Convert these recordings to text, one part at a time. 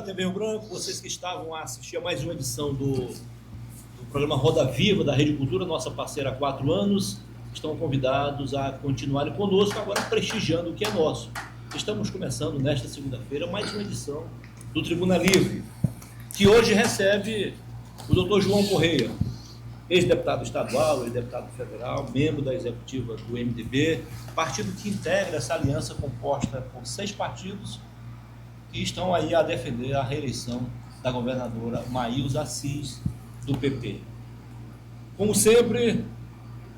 TV Rio Branco, vocês que estavam a assistir a mais uma edição do programa Roda Viva da Rede Cultura, nossa parceira há 4 anos, estão convidados a continuarem conosco, agora prestigiando o que é nosso. Estamos começando nesta segunda-feira mais uma edição do Tribuna Livre, que hoje recebe o Dr. João Correia, ex-deputado estadual, ex-deputado federal, membro da executiva do MDB, partido que integra essa aliança composta por 6 partidos que estão aí a defender a reeleição da governadora Maílza Assis, do PP. Como sempre,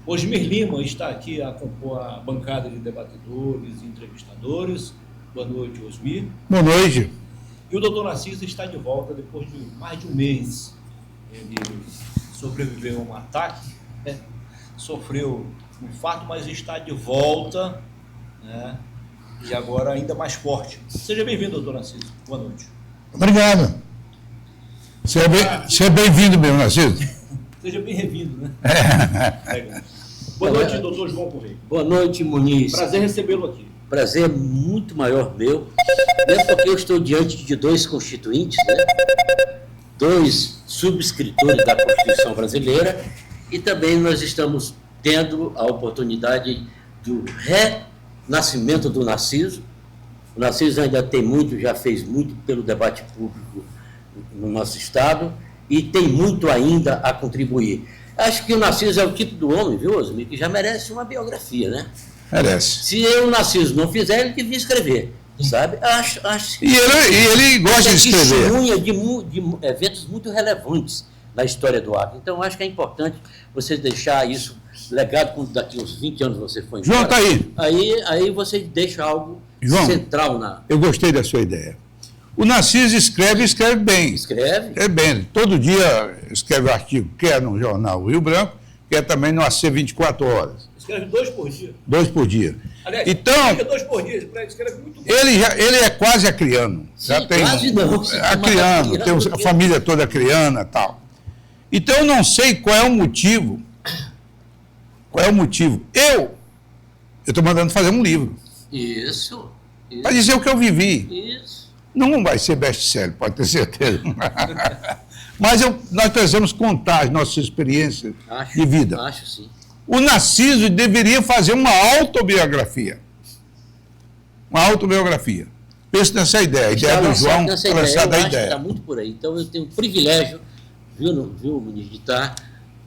Osmir Lima está aqui a compor a bancada de debatedores e entrevistadores. Boa noite, Osmir. Boa noite. E o doutor Narciso está de volta depois de mais de um mês. Ele sobreviveu a um ataque, sofreu um infarto, mas está de volta, né? E agora ainda mais forte. Seja bem-vindo, doutor Narciso. Boa noite. Obrigado. Você é bem-vindo mesmo, Narciso. Seja bem-vindo, né? Legal. Boa noite, doutor João Correia. Boa noite, Muniz. Prazer recebê-lo aqui. Prazer muito maior meu, mesmo porque eu estou diante de 2 constituintes, né? 2 subscritores da Constituição brasileira, e também nós estamos tendo a oportunidade do renascimento do Narciso. O Narciso ainda tem muito, já fez muito pelo debate público no nosso Estado, e tem muito ainda a contribuir. Acho que o Narciso é o tipo do homem, viu, Osmir, que já merece uma biografia, né? Merece. Se o Narciso não fizer, ele devia escrever, sabe? Acho E ele gosta de escrever. Testemunha de eventos muito relevantes na história do Acre. Então, acho que é importante você deixar isso legado, quando daqui uns 20 anos você for embora. João está aí. Aí você deixa algo João, central na... Eu gostei da sua ideia. O Narciso escreve bem. Escreve? É bem. Todo dia escreve artigo, quer no jornal Rio Branco, quer também no AC 24 Horas. Escreve 2 por dia. 2 por dia. Aliás, então, 2 por dia, escreve muito bem. Ele é quase acriano. Já tem quase não. Acriano, tem a família toda acriana e tal. Então, eu não sei qual é o motivo. Qual é o motivo? Eu estou mandando fazer um livro. Isso. Para dizer o que eu vivi. Isso. Não vai ser best-seller, pode ter certeza. Mas nós precisamos contar as nossas experiências de vida. Acho sim. O Narciso deveria fazer uma autobiografia. Uma autobiografia. Penso nessa ideia. A ideia do João lançada a ideia. Está muito por aí. Então, eu tenho o privilégio, viu, Muniz, de estar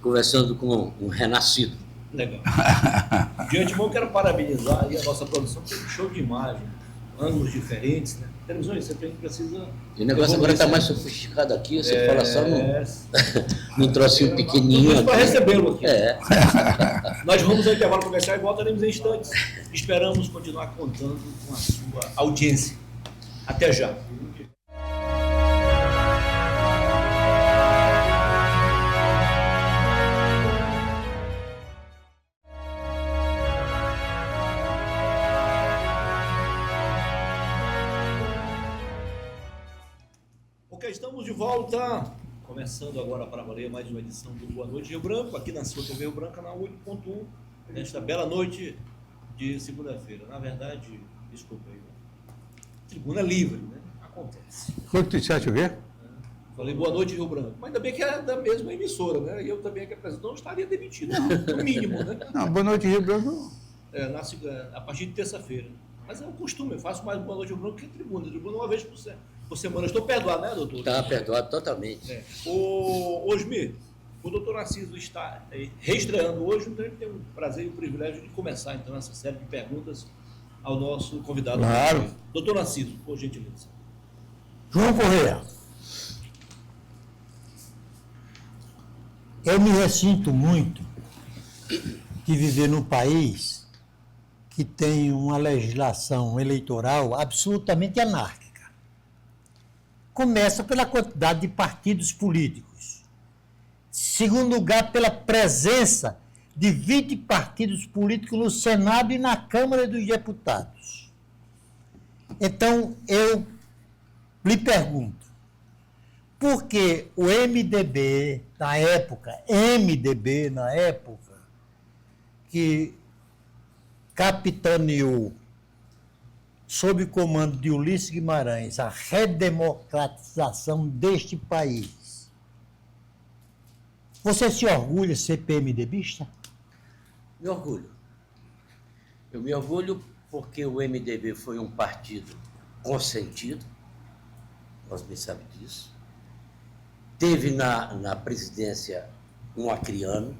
conversando com um renascido. Legal. De antemão, quero parabenizar aí a nossa produção, que tem um show de imagem, ângulos diferentes, né? Televisão, você precisa... E o negócio agora está mais sofisticado aqui, você fala só num trocinho pequenininho. Para recebê-lo aqui. É. Nós vamos ao intervalo comercial e voltaremos em instantes. Esperamos continuar contando com a sua audiência. Até já. Estamos de volta, começando agora para valer mais uma edição do Boa Noite Rio Branco, aqui na sua TV Rio Branco, na 8.1, nesta bela noite de segunda-feira. Na verdade, desculpa aí, Tribuna Livre, né? Acontece. Foi que tu disseste o quê? Falei Boa Noite Rio Branco, mas ainda bem que é da mesma emissora, né? E eu também que apresento, não estaria demitido, no mínimo, né? Não, Boa Noite Rio Branco. A partir de terça-feira. Mas é um costume, eu faço mais Boa Noite Rio Branco que Tribuna. Tribuna uma vez por semana. Estou perdoado, né, doutor? Está perdoado totalmente. Osmir, o doutor Narciso está reestreando hoje, então ele tem o prazer e o privilégio de começar, então, essa série de perguntas ao nosso convidado. Claro. Doutor Narciso, por gentileza. João Correia, eu me ressinto muito de viver num país que tem uma legislação eleitoral absolutamente anárquica. Começa pela quantidade de partidos políticos. Segundo lugar, pela presença de 20 partidos políticos no Senado e na Câmara dos Deputados. Então, eu lhe pergunto, por que o MDB, na época, que capitaneou sob o comando de Ulisses Guimarães, a redemocratização deste país, você se orgulha de ser PMDBista? Me orgulho. Eu me orgulho porque o MDB foi um partido consentido, nós bem sabemos disso. Teve na presidência um acriano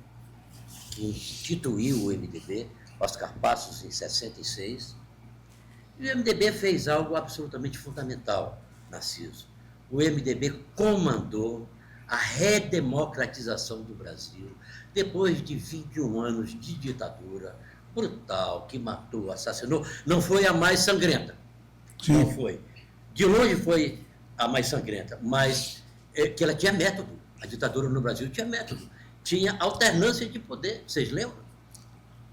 que instituiu o MDB, Oscar Passos, em 66. E o MDB fez algo absolutamente fundamental, Narciso. O MDB comandou a redemocratização do Brasil depois de 21 anos de ditadura brutal, que matou, assassinou. Não foi a mais sangrenta. Sim. Não foi. De longe foi a mais sangrenta, mas que ela tinha método. A ditadura no Brasil tinha método. Tinha alternância de poder. Vocês lembram?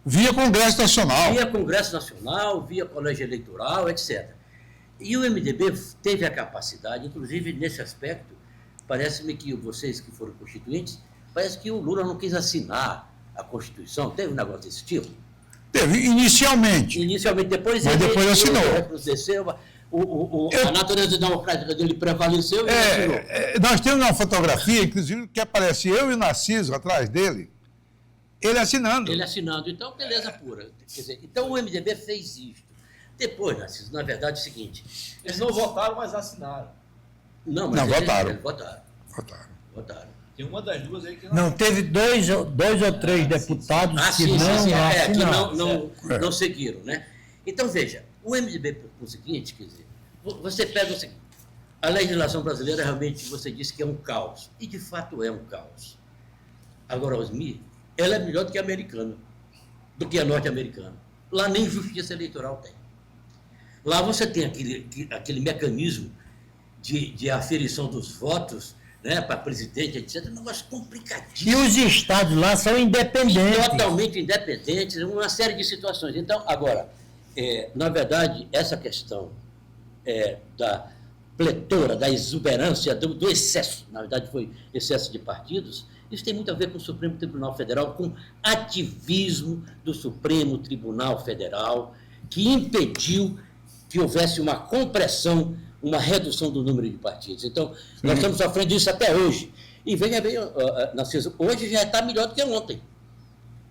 Via Congresso Nacional. Via Congresso Nacional, via Colégio Eleitoral, etc. E o MDB teve a capacidade, inclusive nesse aspecto, parece-me que vocês que foram constituintes, parece que o Lula não quis assinar a Constituição. Teve um negócio desse tipo? Teve, inicialmente. Inicialmente, depois Mas depois assinou. Desceu, a natureza democrática dele prevaleceu e assinou. Nós temos uma fotografia, inclusive, que aparece eu e o Narciso atrás dele, ele assinando. Ele assinando, então, beleza pura. Quer dizer, então o MDB fez isto. Depois, Narciso, na verdade é o seguinte... Eles não votaram, mas assinaram. Não, votaram. Votaram. Tem uma das duas aí que Não, teve dois ou três deputados que não seguiram, né? Então, veja, o MDB, por seguinte, quer dizer, você pega o seguinte, a legislação brasileira realmente, você disse que é um caos, e de fato é um caos. Agora, Osmir, ela é melhor do que a americana, do que a norte-americana. Lá nem justiça eleitoral tem. Lá você tem aquele mecanismo de aferição dos votos, né, para presidente, etc. Um negócio complicadíssimo. E os estados lá são independentes. Totalmente independentes, uma série de situações. Então, agora, na verdade, essa questão da pletora, da exuberância, do excesso, na verdade foi excesso de partidos, isso tem muito a ver com o Supremo Tribunal Federal, com ativismo do Supremo Tribunal Federal, que impediu que houvesse uma compressão, uma redução do número de partidos. Então, nós estamos sofrendo disso até hoje. E veja bem, Narciso, hoje já está melhor do que ontem,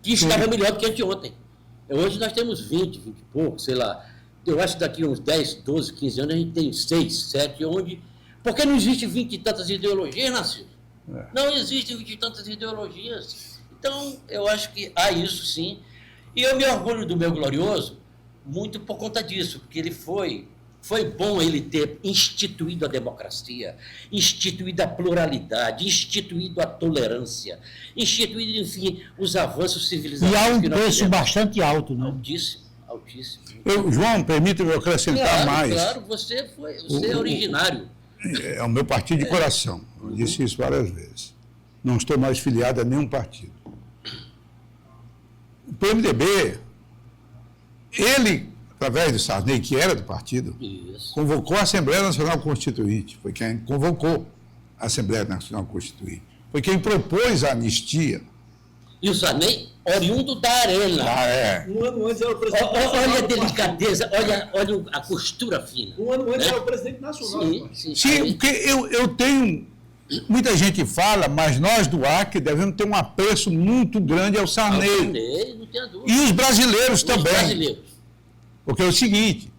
que estava melhor do que anteontem. Hoje nós temos 20 e pouco, sei lá. Eu acho que daqui uns 10, 12, 15 anos a gente tem 6, 7, onde... Porque não existe 20 e tantas ideologias, Narciso. Não existem 20 e tantas ideologias. Então, eu acho que há isso sim. E eu me orgulho do meu glorioso muito por conta disso, porque ele foi bom ele ter instituído a democracia, instituído a pluralidade, instituído a tolerância, instituído, enfim, os avanços civilizatórios. E há um preço bastante alto, né? Altíssimo, altíssimo. João, permita-me acrescentar mais. Claro, você é originário. É o meu partido de coração. Eu disse isso várias vezes. Não estou mais filiado a nenhum partido. O PMDB, ele, através do Sarney, que era do partido, convocou a Assembleia Nacional Constituinte. Foi quem convocou a Assembleia Nacional Constituinte. Foi quem propôs a anistia. E o Sarney, oriundo da Arena. Um ano antes era o presidente nacional. Olha a delicadeza, olha a costura fina. Um ano antes era o presidente nacional. Sim, porque eu tenho... Muita gente fala, mas nós do Acre devemos ter um apreço muito grande ao Sarney. Não tenho dúvida. E os brasileiros também. Brasileiros. Porque é o seguinte,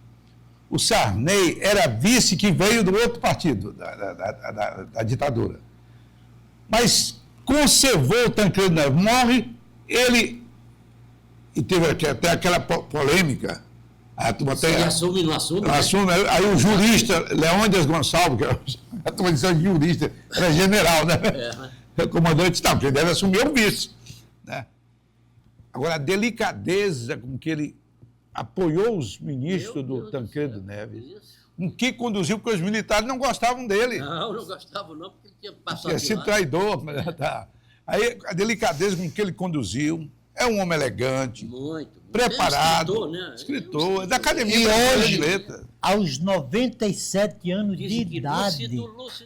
o Sarney era vice que veio do outro partido, da ditadura. Mas conservou o Tancredo Neves. Morre, ele... E teve até aquela polêmica. A turma Se ele assume, não assume. Não assume. Aí o jurista, Leônidas Gonçalves, que era a turma de jurista, era general, né? O comandante, não, porque ele deve assumir o vice. Né? Agora, a delicadeza com que ele apoiou os ministros do Tancredo Neves, com que conduziu, porque os militares não gostavam dele. Não gostavam não, porque ele tinha passado Tinha sido traidor. Tá. Aí, a delicadeza com que ele conduziu, é um homem elegante, preparado, escritor, da Academia Brasileira de Letras. Aos 97 anos de idade,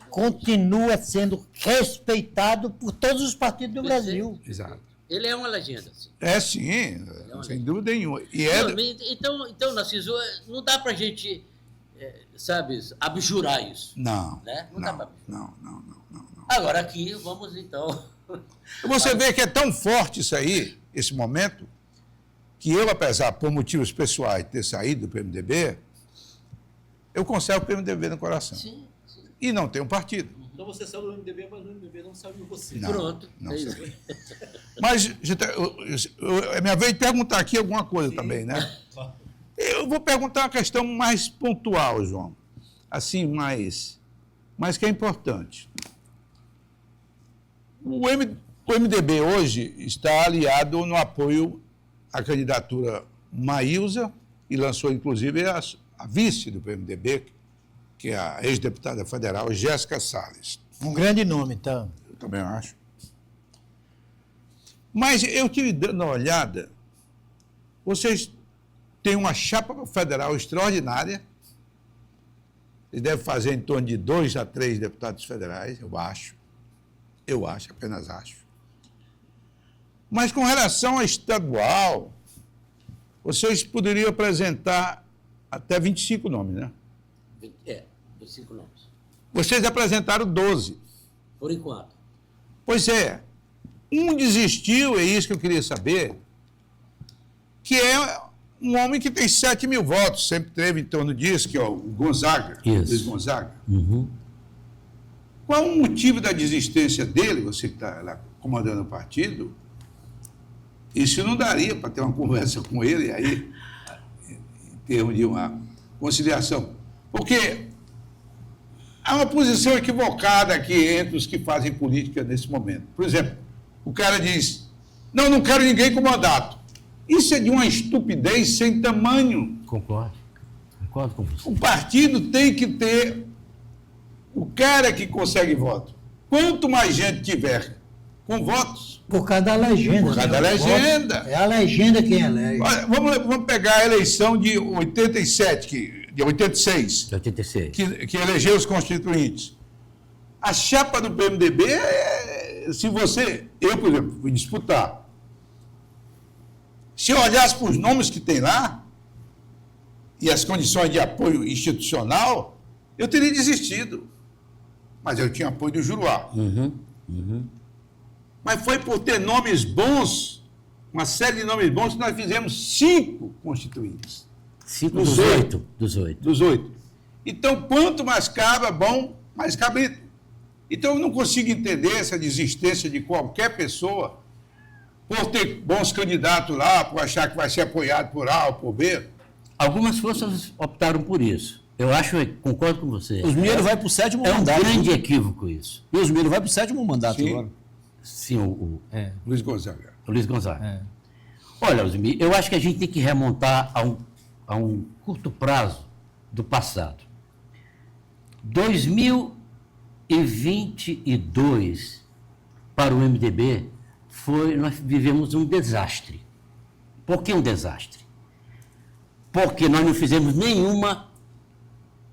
continua sendo respeitado por todos os partidos do Brasil. Exato. Ele é uma legenda, sim. É sim, sem dúvida nenhuma. E Então, Narciso, não dá para a gente, sabe, abjurar isso. Não, né? não, dá pra... não. Agora aqui, vamos então... Você vê que é tão forte isso aí, esse momento, que eu, apesar, por motivos pessoais, de ter saído do PMDB, eu conservo o PMDB no coração. Sim. E não tenho partido. Então você saiu do MDB, mas o MDB não saiu de você. Não, Pronto. não é sei. isso. Mas é minha vez de perguntar aqui alguma coisa também, né? Eu vou perguntar uma questão mais pontual, João. Assim, mais que é importante. O MDB hoje está aliado no apoio à candidatura Maílza e lançou, inclusive, a vice do PMDB, que é a ex-deputada federal Jéssica Salles. Um grande nome, então. Eu também acho. Mas eu tive dando uma olhada, vocês têm uma chapa federal extraordinária, eles devem fazer em torno de 2 a 3 deputados federais, eu acho, apenas acho. Mas com relação a estadual, vocês poderiam apresentar até 25 nomes, né? 25 nomes. Vocês apresentaram 12. Por enquanto. Pois é. Um desistiu, é isso que eu queria saber, que é um homem que tem 7 mil votos, sempre teve em torno disso, que é o Gonzaga. Isso. Luiz Gonzaga. Uhum. Qual o motivo da desistência dele, você que está lá comandando o partido? Isso não daria para ter uma conversa com ele aí, em termos de uma conciliação. Porque há uma posição equivocada aqui entre os que fazem política nesse momento. Por exemplo, o cara diz, não quero ninguém com mandato. Isso é de uma estupidez sem tamanho. Concordo com você. O partido tem que ter o cara que consegue voto. Quanto mais gente tiver com votos... Por causa da legenda. Por causa da legenda. É a legenda quem elege. Olha, vamos pegar a eleição de 87, de 86, 86. que elegeu os constituintes. A chapa do PMDB, se eu, por exemplo, fui disputar, se eu olhasse para os nomes que tem lá, e as condições de apoio institucional, eu teria desistido. Mas eu tinha apoio do Juruá. Mas foi por ter nomes bons, uma série de nomes bons, que nós fizemos 5 constituintes. 5 Dos dos 8. Dos 8. Então, quanto mais cabra, bom, mais cabrito. Então, eu não consigo entender essa desistência de qualquer pessoa por ter bons candidatos lá, por achar que vai ser apoiado por A ou por B. Algumas forças optaram por isso. Eu concordo com você. Os Mineiro vai para o 7º mandato. É um grande equívoco isso. E os Mineiro vai para o 7º mandato Sim. agora. Sim, o Luiz Gonzaga. Luiz Gonzaga. É. Olha, Osmir, eu acho que a gente tem que remontar a um curto prazo do passado. 2022, para o MDB, nós vivemos um desastre. Por que um desastre? Porque nós não fizemos nenhuma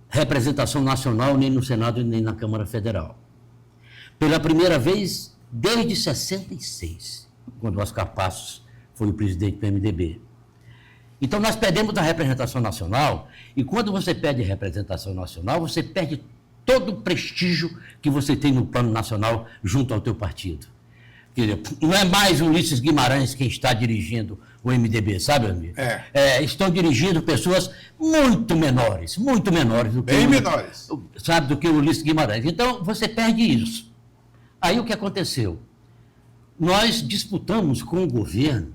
representação nacional, nem no Senado, nem na Câmara Federal. Pela primeira vez, desde 66, quando Oscar Passos foi o presidente do MDB. Então, nós perdemos a representação nacional, e quando você perde a representação nacional, você perde todo o prestígio que você tem no plano nacional junto ao teu partido. Quer dizer, não é mais o Ulisses Guimarães quem está dirigindo o MDB, sabe, amigo? Estão dirigindo pessoas muito menores do que Bem menores. Sabe, do que o Ulisses Guimarães. Então, você perde isso. Aí o que aconteceu? Nós disputamos com o governo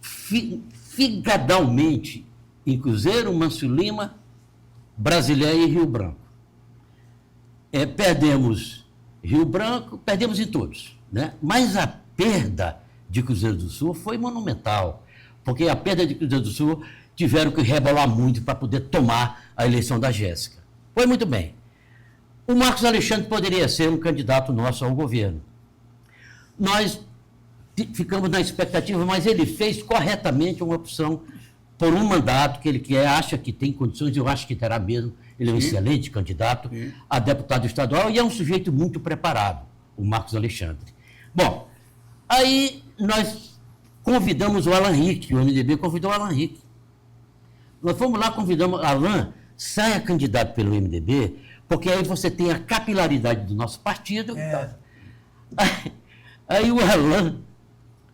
figadalmente em Cruzeiro, Manso Lima, Brasileia e Rio Branco. Perdemos Rio Branco, perdemos em todos, né? Mas a perda de Cruzeiro do Sul foi monumental, porque a perda de Cruzeiro do Sul tiveram que rebolar muito para poder tomar a eleição da Jéssica. Foi muito bem. O Marcos Alexandre poderia ser um candidato nosso ao governo. Nós ficamos na expectativa, mas ele fez corretamente uma opção por um mandato que ele acha que tem condições, eu acho que terá mesmo. Ele é um excelente candidato a deputado estadual e é um sujeito muito preparado, o Marcos Alexandre. Bom, Aí nós convidamos o Alan Rick, o MDB convidou o Alan Rick. Nós fomos lá, convidamos o Alan, saia candidato pelo MDB, porque aí você tem a capilaridade do nosso partido. Aí o Alan,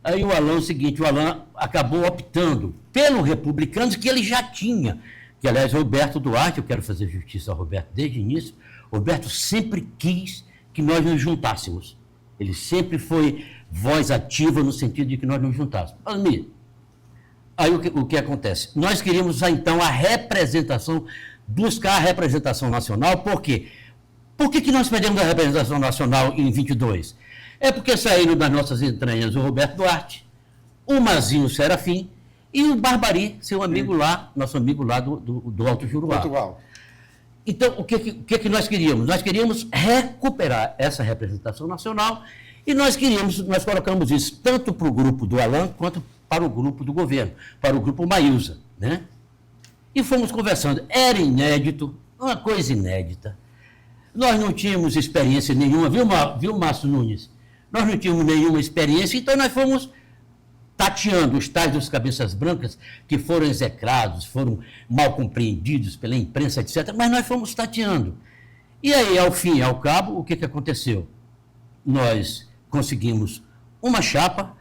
é o seguinte, o Alan acabou optando pelo Republicanos, que ele já tinha. Que, aliás, Roberto Duarte, eu quero fazer justiça ao Roberto desde o início, Roberto sempre quis que nós nos juntássemos. Ele sempre foi voz ativa no sentido de que nós nos juntássemos. Aí o que acontece? Nós queríamos, então, buscar a representação nacional. Por quê? Por que nós perdemos a representação nacional em 22? É porque saíram das nossas entranhas o Roberto Duarte, o Mazinho Serafim e o Barbari, seu amigo lá, nosso amigo lá do Alto Juruá. Portugal. Então, o que nós queríamos? Nós queríamos recuperar essa representação nacional e nós colocamos isso tanto para o grupo do Alan quanto para o grupo do governo, para o grupo Maílza, né? E fomos conversando. Era inédito, uma coisa inédita. Nós não tínhamos experiência nenhuma, viu, Márcio Nunes? Nós não tínhamos nenhuma experiência, então nós fomos tateando os tais dos cabeças brancas que foram execrados, foram mal compreendidos pela imprensa, etc. Mas nós fomos tateando. E aí, ao fim e ao cabo, o que aconteceu? Nós conseguimos uma chapa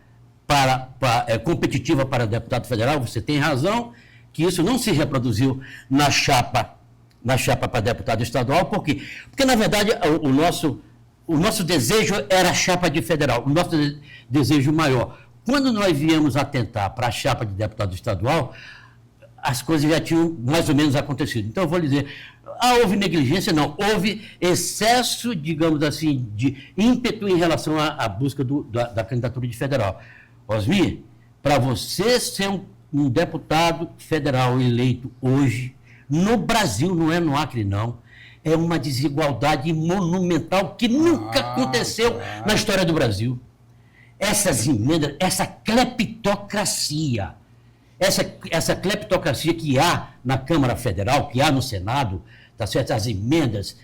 competitiva para deputado federal. Você tem razão que isso não se reproduziu na chapa para deputado estadual. Por quê? Porque, na verdade, o nosso desejo era a chapa de federal, o nosso desejo maior. Quando nós viemos atentar para a chapa de deputado estadual, as coisas já tinham mais ou menos acontecido. Então, eu vou lhe dizer, houve negligência? Não. Houve excesso, digamos assim, de ímpeto em relação à busca da candidatura de federal. Osmir, para você ser um deputado federal eleito hoje, no Brasil, não é no Acre, não, é uma desigualdade monumental que nunca aconteceu na história do Brasil. Essas emendas, essa cleptocracia que há na Câmara Federal, que há no Senado, tá certo? As emendas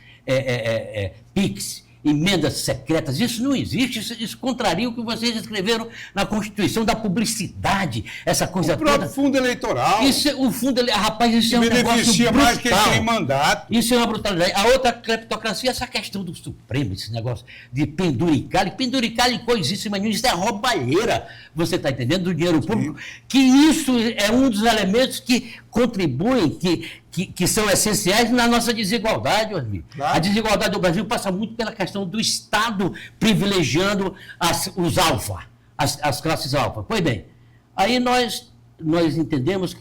PIX, emendas secretas, isso não existe, isso contraria o que vocês escreveram na Constituição da publicidade, essa coisa toda. O próprio fundo eleitoral. Rapaz, isso é um negócio beneficia brutal. mais quem tem mandato. Isso é uma brutalidade. A outra cleptocracia, essa questão do Supremo, esse negócio de penduricalho coisíssima, isso é roubalheira, você está entendendo, do dinheiro público, que isso é um dos elementos que contribuem, que são essenciais na nossa desigualdade, Osmir. Claro. A desigualdade do Brasil passa muito pela questão do Estado privilegiando os alfa, as classes alfa. Pois bem, aí nós entendemos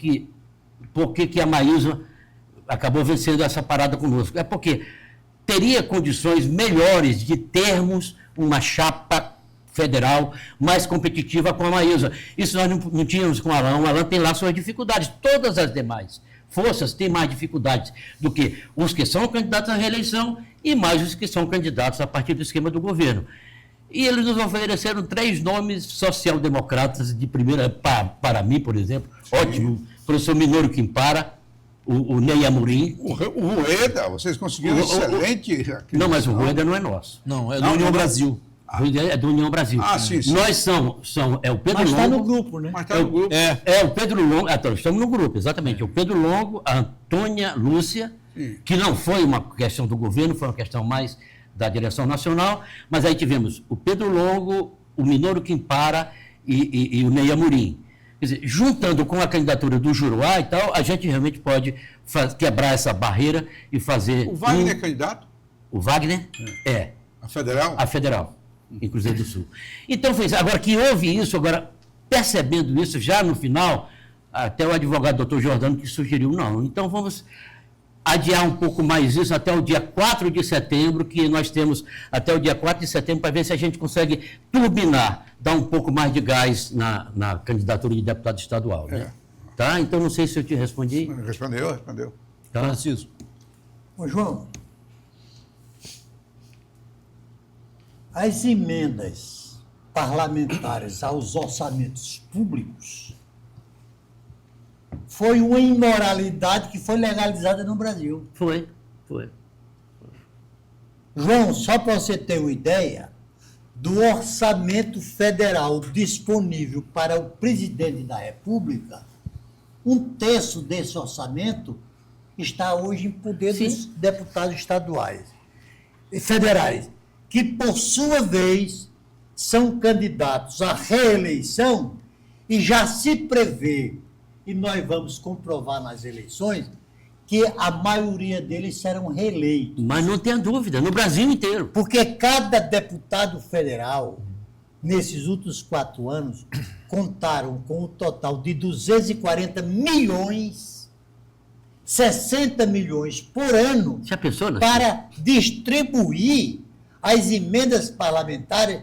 por que a Maílza acabou vencendo essa parada conosco. É porque teria condições melhores de termos uma chapa federal mais competitiva com a Maílza. Isso nós não tínhamos com o Alan. O Alan tem lá suas dificuldades. Todas as demais forças têm mais dificuldades do que os que são candidatos à reeleição e mais os que são candidatos a partir do esquema do governo. E eles nos ofereceram 3 nomes social-democratas de primeira, para mim, por exemplo. Sim. Ótimo. O professor Minoru Quimpara, o Ney Amorim. O Rueda, vocês conseguiram excelente... Não, mas o Rueda não é nosso. Não, é do União Brasil. É do União Brasil. Sim. Nós é o Pedro Longo. Mas está no grupo, né? Mas está no grupo. É o Pedro Longo. Estamos no grupo, exatamente. O Pedro Longo, a Antônia Lúcia, que não foi uma questão do governo, foi uma questão mais da direção nacional, mas aí tivemos o Pedro Longo, o Minoru Quimpara e o Ney Amorim. Quer dizer, juntando com a candidatura do Juruá e tal, a gente realmente pode quebrar essa barreira e fazer... O Wagner é candidato? O Wagner é. A federal? A federal, em Cruzeiro do Sul. Então, agora que houve isso, percebendo isso já no final, até o advogado doutor Jordano que sugeriu, não, então vamos adiar um pouco mais isso até o dia 4 de setembro, que nós temos até o dia 4 de setembro para ver se a gente consegue turbinar, dar um pouco mais de gás na candidatura de deputado estadual. Né? Tá? Então, não sei se eu te respondi. Respondeu. Tá? Francisco. Ô, João, as emendas parlamentares aos orçamentos públicos foi uma imoralidade que foi legalizada no Brasil. Foi. João, só para você ter uma ideia, do orçamento federal disponível para o presidente da República, 1/3 desse orçamento está hoje em poder dos deputados estaduais e federais, que, por sua vez, são candidatos à reeleição e já se prevê, e nós vamos comprovar nas eleições, que a maioria deles serão reeleitos. Mas não tenha dúvida, no Brasil inteiro. Porque cada deputado federal, nesses últimos 4 anos, contaram com um total de 240 milhões, 60 milhões por ano, Já pensou, né? para distribuir as emendas parlamentares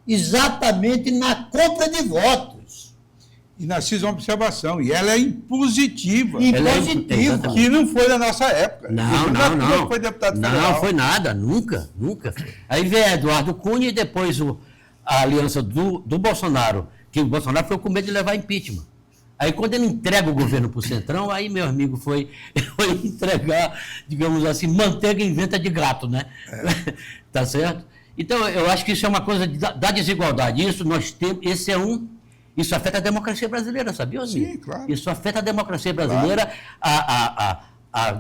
exatamente na compra de votos. E Narciso, uma observação, e ela é impositiva, Impositivo. Exatamente. que não foi da nossa época. Não. Foi deputado federal. Não foi nada, nunca. Aí veio Eduardo Cunha e depois a aliança do Bolsonaro, que o Bolsonaro foi com medo de levar impeachment. Aí quando ele entrega o governo para o Centrão, aí meu amigo foi entregar, digamos assim, manteiga em venta de gato, né? Tá certo? Então, eu acho que isso é uma coisa da desigualdade. Isso afeta a democracia brasileira, sabia, Osmir? Sim, claro. Isso afeta a democracia brasileira,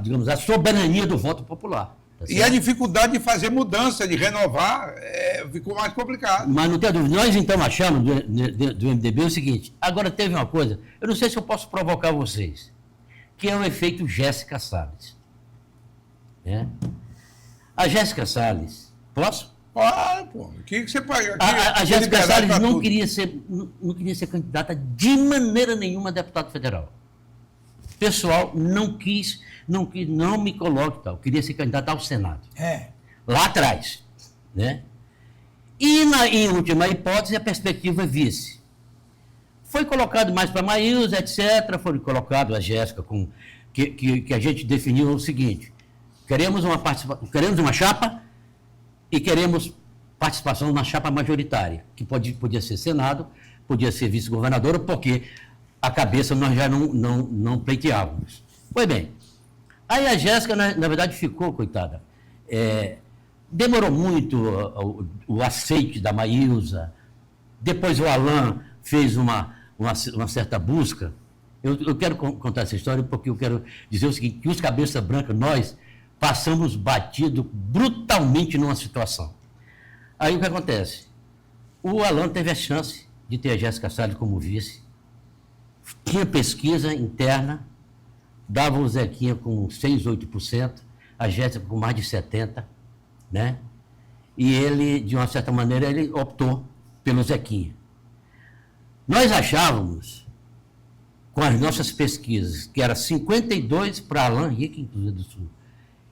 digamos, a soberania do voto popular. Tá E a dificuldade de fazer mudança, de renovar, ficou mais complicado. Mas não tem dúvida. Nós, então, achamos do MDB o seguinte. Agora, teve uma coisa, eu não sei se eu posso provocar vocês, que é o efeito Jéssica Salles. Né? A Jéssica Salles, posso? Pô, o que você paga? A Jéssica Salles não queria ser candidata de maneira nenhuma a deputado federal. O pessoal não me coloque tal. Queria ser candidata ao Senado. Lá atrás. Né? E, em última hipótese, a perspectiva é vice. Foi colocado mais para Maílza, etc. Foi colocado a Jéssica, que a gente definiu o seguinte: queremos uma chapa e queremos participação na chapa majoritária, que podia ser Senado, podia ser vice-governadora, porque a cabeça nós já não pleiteávamos. Pois bem, aí a Jéssica, na verdade, ficou, coitada. Demorou muito o aceite da Maílza, depois o Alain fez uma certa busca. Eu quero contar essa história porque eu quero dizer o seguinte, que os cabeça branca, nós passamos batido brutalmente numa situação. Aí o que acontece? O Alain teve a chance de ter a Jéssica Salles como vice, tinha pesquisa interna, dava o Zequinha com 6%, 8%, a Jéssica com mais de 70%, né? E ele, de uma certa maneira, ele optou pelo Zequinha. Nós achávamos, com as nossas pesquisas, que era 52% para Alain Henrique, em Cruzeiro do Sul,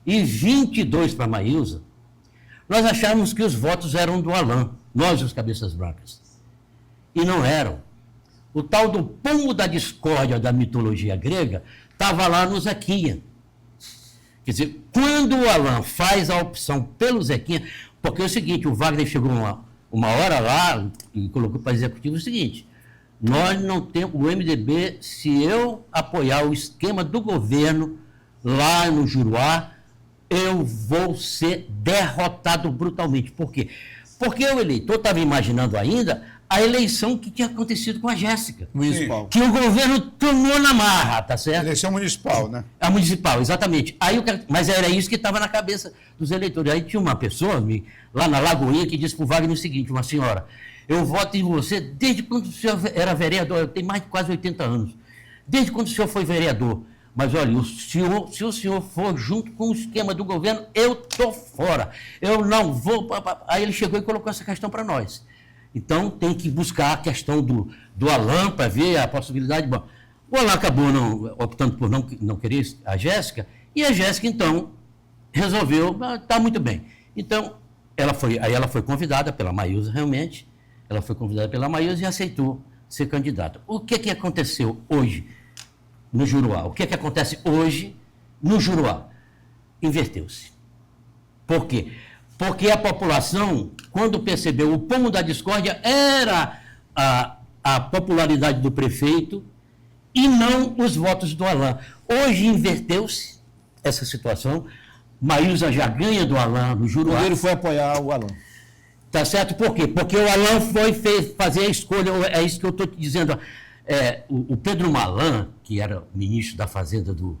e 22% para Maílza, nós achávamos que os votos eram do Alain, nós, os cabeças brancas. E não eram. O tal do pomo da discórdia da mitologia grega estava lá no Zequinha. Quer dizer, quando o Alain faz a opção pelo Zequinha, porque é o seguinte, o Wagner chegou uma hora lá e colocou para o executivo o seguinte: nós não temos, o MDB, se eu apoiar o esquema do governo lá no Juruá, eu vou ser derrotado brutalmente. Por quê? Porque o eleitor estava imaginando ainda a eleição que tinha acontecido com a Jéssica. Municipal. Que o governo tomou na marra, tá certo? Eleição municipal, né? A municipal, exatamente. Aí, mas era isso que estava na cabeça dos eleitores. Aí tinha uma pessoa lá na Lagoinha que disse para o Wagner o seguinte: uma senhora, eu voto em você desde quando o senhor era vereador, eu tenho mais de quase 80 anos. Desde quando o senhor foi vereador. Mas olha, se o senhor for junto com o esquema do governo, eu estou fora. Eu não vou. Aí ele chegou e colocou essa questão para nós. Então tem que buscar a questão do Alain para ver a possibilidade. Bom, o Alain acabou optando por não querer a Jéssica, e a Jéssica, então, resolveu, está muito bem. Então, ela foi convidada pela Maílza, realmente. Ela foi convidada pela Maílza e aceitou ser candidata. O que aconteceu hoje no Juruá? O que acontece hoje no Juruá? Inverteu-se. Por quê? Porque a população, quando percebeu o pomo da discórdia, era a popularidade do prefeito e não os votos do Alain. Hoje inverteu-se essa situação. Maílza já ganha do Alain no Juruá. Ele foi apoiar o Alain. Tá certo? Por quê? Porque o Alain fez fazer a escolha, é isso que eu estou te dizendo. O Pedro Malan, que era ministro da Fazenda do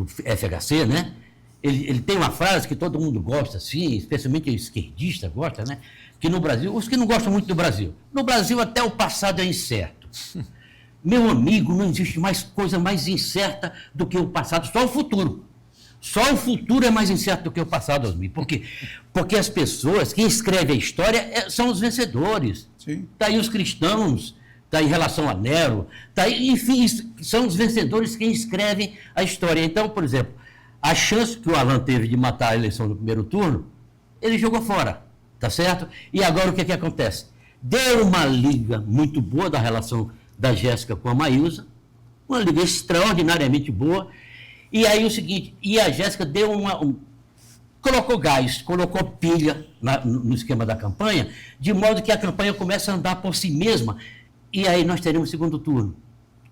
FHC, né? Ele tem uma frase que todo mundo gosta, assim, especialmente o esquerdista gosta, né? Que no Brasil, os que não gostam muito do Brasil, no Brasil até o passado é incerto. Meu amigo, não existe mais coisa mais incerta do que o passado, só o futuro. Só o futuro é mais incerto do que o passado, Osmir. Por quê? Porque as pessoas, quem escreve a história são os vencedores. Sim. Está aí os cristãos, está em relação a Nero, tá aí, enfim, são os vencedores quem escrevem a história. Então, por exemplo, a chance que o Alain teve de matar a eleição no primeiro turno, ele jogou fora, tá certo? E agora o que acontece? Deu uma liga muito boa da relação da Jéssica com a Maísa, uma liga extraordinariamente boa. E aí o seguinte, e a Jéssica deu colocou gás, colocou pilha no esquema da campanha, de modo que a campanha começa a andar por si mesma. E aí nós teremos segundo turno.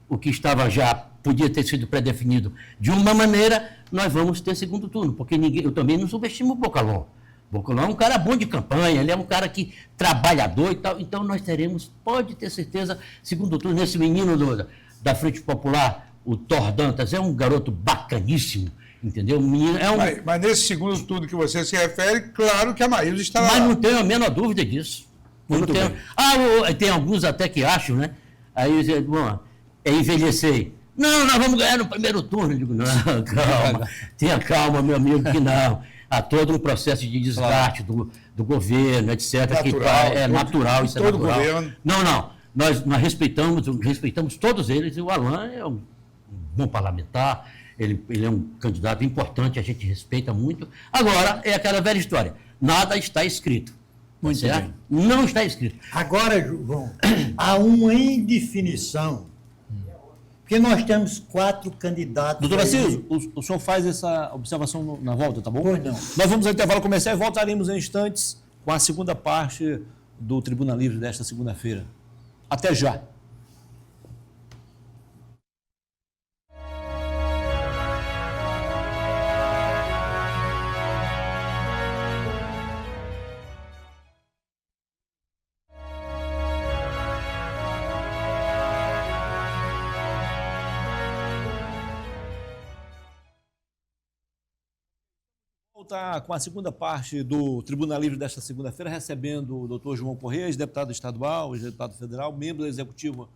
O que estava já, podia ter sido pré-definido de uma maneira, nós vamos ter segundo turno, porque eu também não subestimo o Bocalhau. Bocalhau é um cara bom de campanha, ele é um cara trabalhador e tal, então nós teremos, pode ter certeza, segundo turno. Esse menino da Frente Popular, o Thor Dantas, é um garoto bacaníssimo, entendeu? O menino Mas nesse segundo turno que você se refere, claro que a Maísa estará Mas lá. não tenho a menor dúvida disso. Muito bem. Tem alguns até que acham, né? Aí eu digo, bom, envelhecer. Não, nós vamos ganhar no primeiro turno. Eu digo, não, calma, tenha calma, meu amigo, que não. Há todo um processo de desgaste do governo, etc. Natural, isso é todo natural. governo. Não. Nós respeitamos todos eles, e o Alain é um bom parlamentar, ele é um candidato importante, a gente respeita muito. Agora, é aquela velha história, nada está escrito. Muito certo? bem. Não está escrito. Agora, João, há uma indefinição, porque nós temos 4 candidatos. Doutor aí. Assis, o senhor faz essa observação na volta, tá bom? Pois não. Nós vamos ao intervalo comercial e voltaremos em instantes com a segunda parte do Tribuna Livre desta segunda-feira. Até já. Voltar com a segunda parte do Tribuna Livre desta segunda-feira, recebendo o doutor João Correia, deputado estadual, deputado federal, membro executivo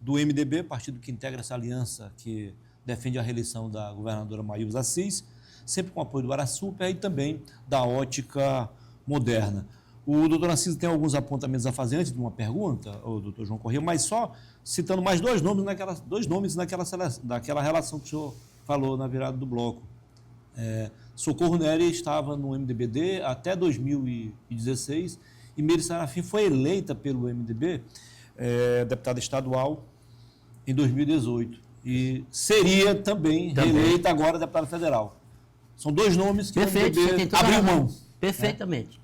do MDB, partido que integra essa aliança que defende a reeleição da governadora Maísa Assis, sempre com apoio do Araçupe e também da Ótica Moderna. O doutor Assis tem alguns apontamentos a fazer antes de uma pergunta, o doutor João Correia, mas só citando mais dois nomes naquela relação que o senhor falou na virada do bloco. Socorro Nery estava no MDBD até 2016 e Meire Serafim foi eleita pelo MDB, deputada estadual, em 2018. E seria também reeleita agora deputada federal. São dois nomes que Perfeito, o você tem MDB toda a abriu razão. mão. Perfeitamente.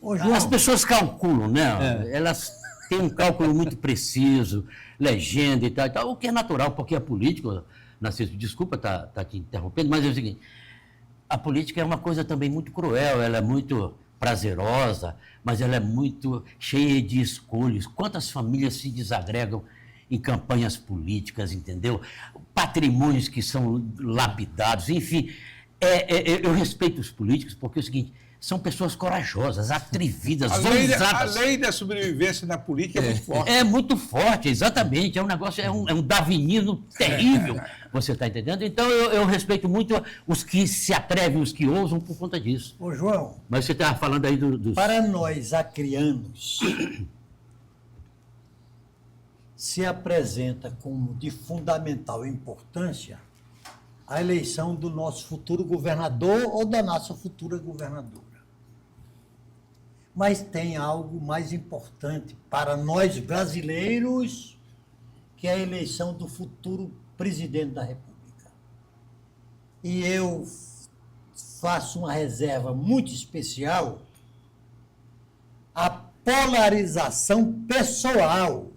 Ô, João. As pessoas calculam, né? Elas têm um cálculo muito preciso, legenda e tal, o que é natural, porque a política, Narciso, desculpa tá te interrompendo, mas é o seguinte, a política é uma coisa também muito cruel, ela é muito prazerosa, mas ela é muito cheia de escolhas. Quantas famílias se desagregam em campanhas políticas, entendeu? Patrimônios que são lapidados, enfim. Eu respeito os políticos porque é o seguinte, são pessoas corajosas, atrevidas, ousadas. A lei da sobrevivência na política é muito forte. É muito forte, exatamente. É um negócio, é um darwinismo terrível, você está entendendo? Então, eu respeito muito os que se atrevem, os que ousam por conta disso. Ô, João, Mas você estava falando aí dos... para nós acrianos, se apresenta como de fundamental importância a eleição do nosso futuro governador ou da nossa futura governadora. Mas tem algo mais importante para nós brasileiros, que é a eleição do futuro presidente da República. E eu faço uma reserva muito especial à polarização pessoal,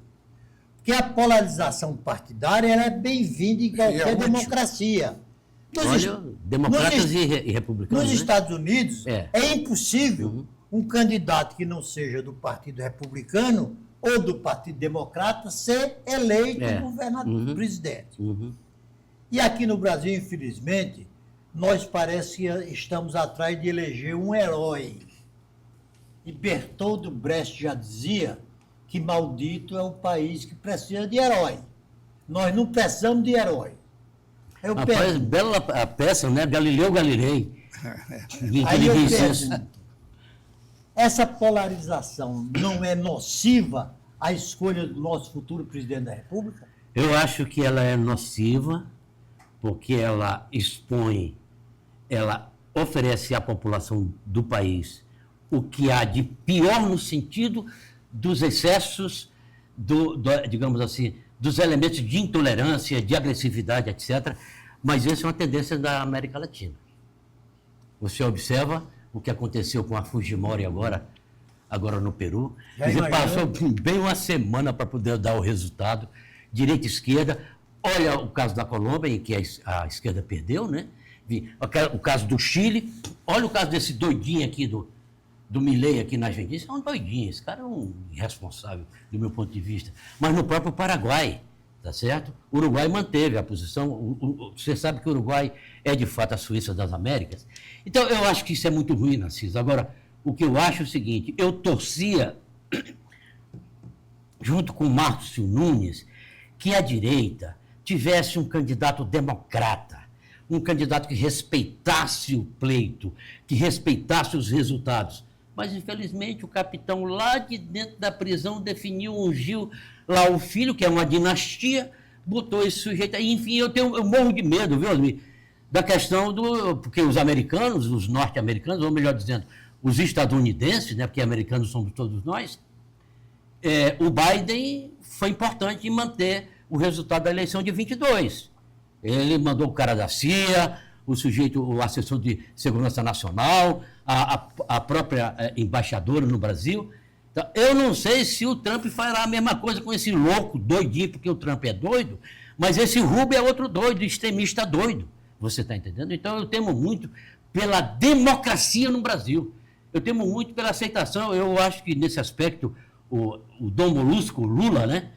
porque a polarização partidária ela é bem-vinda em qualquer democracia. Olha, democratas e republicanos. Nos né? Estados Unidos, é impossível um candidato que não seja do Partido Republicano ou do Partido Democrata ser eleito governador, presidente. E aqui no Brasil, infelizmente, nós parece que estamos atrás de eleger um herói. E Bertold Brecht já dizia que maldito é o país que precisa de herói. Nós não precisamos de herói. Rapaz, bela a peça, né? Galileu Galilei. Aí eu pergunto, essa polarização não é nociva à escolha do nosso futuro presidente da República? Eu acho que ela é nociva, porque ela expõe, ela oferece à população do país o que há de pior no sentido dos excessos, digamos assim, dos elementos de intolerância, de agressividade, etc. Mas isso é uma tendência da América Latina. Você observa o que aconteceu com a Fujimori agora no Peru. Você passou bem uma semana para poder dar o resultado, direita e esquerda. Olha o caso da Colômbia, em que a esquerda perdeu, né? O caso do Chile. Olha o caso desse doidinho aqui do Milei aqui na Argentina. Isso é um doidinho, esse cara é um irresponsável, do meu ponto de vista. Mas no próprio Paraguai, tá certo? O Uruguai manteve a posição. Você sabe que o Uruguai é, de fato, a Suíça das Américas. Então, eu acho que isso é muito ruim, Narciso. Agora, o que eu acho é o seguinte, eu torcia, junto com Márcio Nunes, que a direita tivesse um candidato democrata, um candidato que respeitasse o pleito, que respeitasse os resultados. Mas, infelizmente, o capitão lá de dentro da prisão definiu, ungiu lá o filho, que é uma dinastia, botou esse sujeito aí. Enfim, eu morro de medo, viu, Osmir? Da questão porque os americanos, os norte-americanos, ou melhor dizendo, os estadunidenses, né, porque americanos somos todos nós, o Biden foi importante em manter o resultado da eleição de 22. Ele mandou o cara da CIA, o assessor de segurança nacional, a própria embaixadora no Brasil. Então, eu não sei se o Trump fará a mesma coisa com esse louco, doidinho, porque o Trump é doido, mas esse Rubio é outro doido, extremista doido. Você está entendendo? Então, eu temo muito pela democracia no Brasil. Eu temo muito pela aceitação. Eu acho que, nesse aspecto, o Dom Molusco, o Lula, né,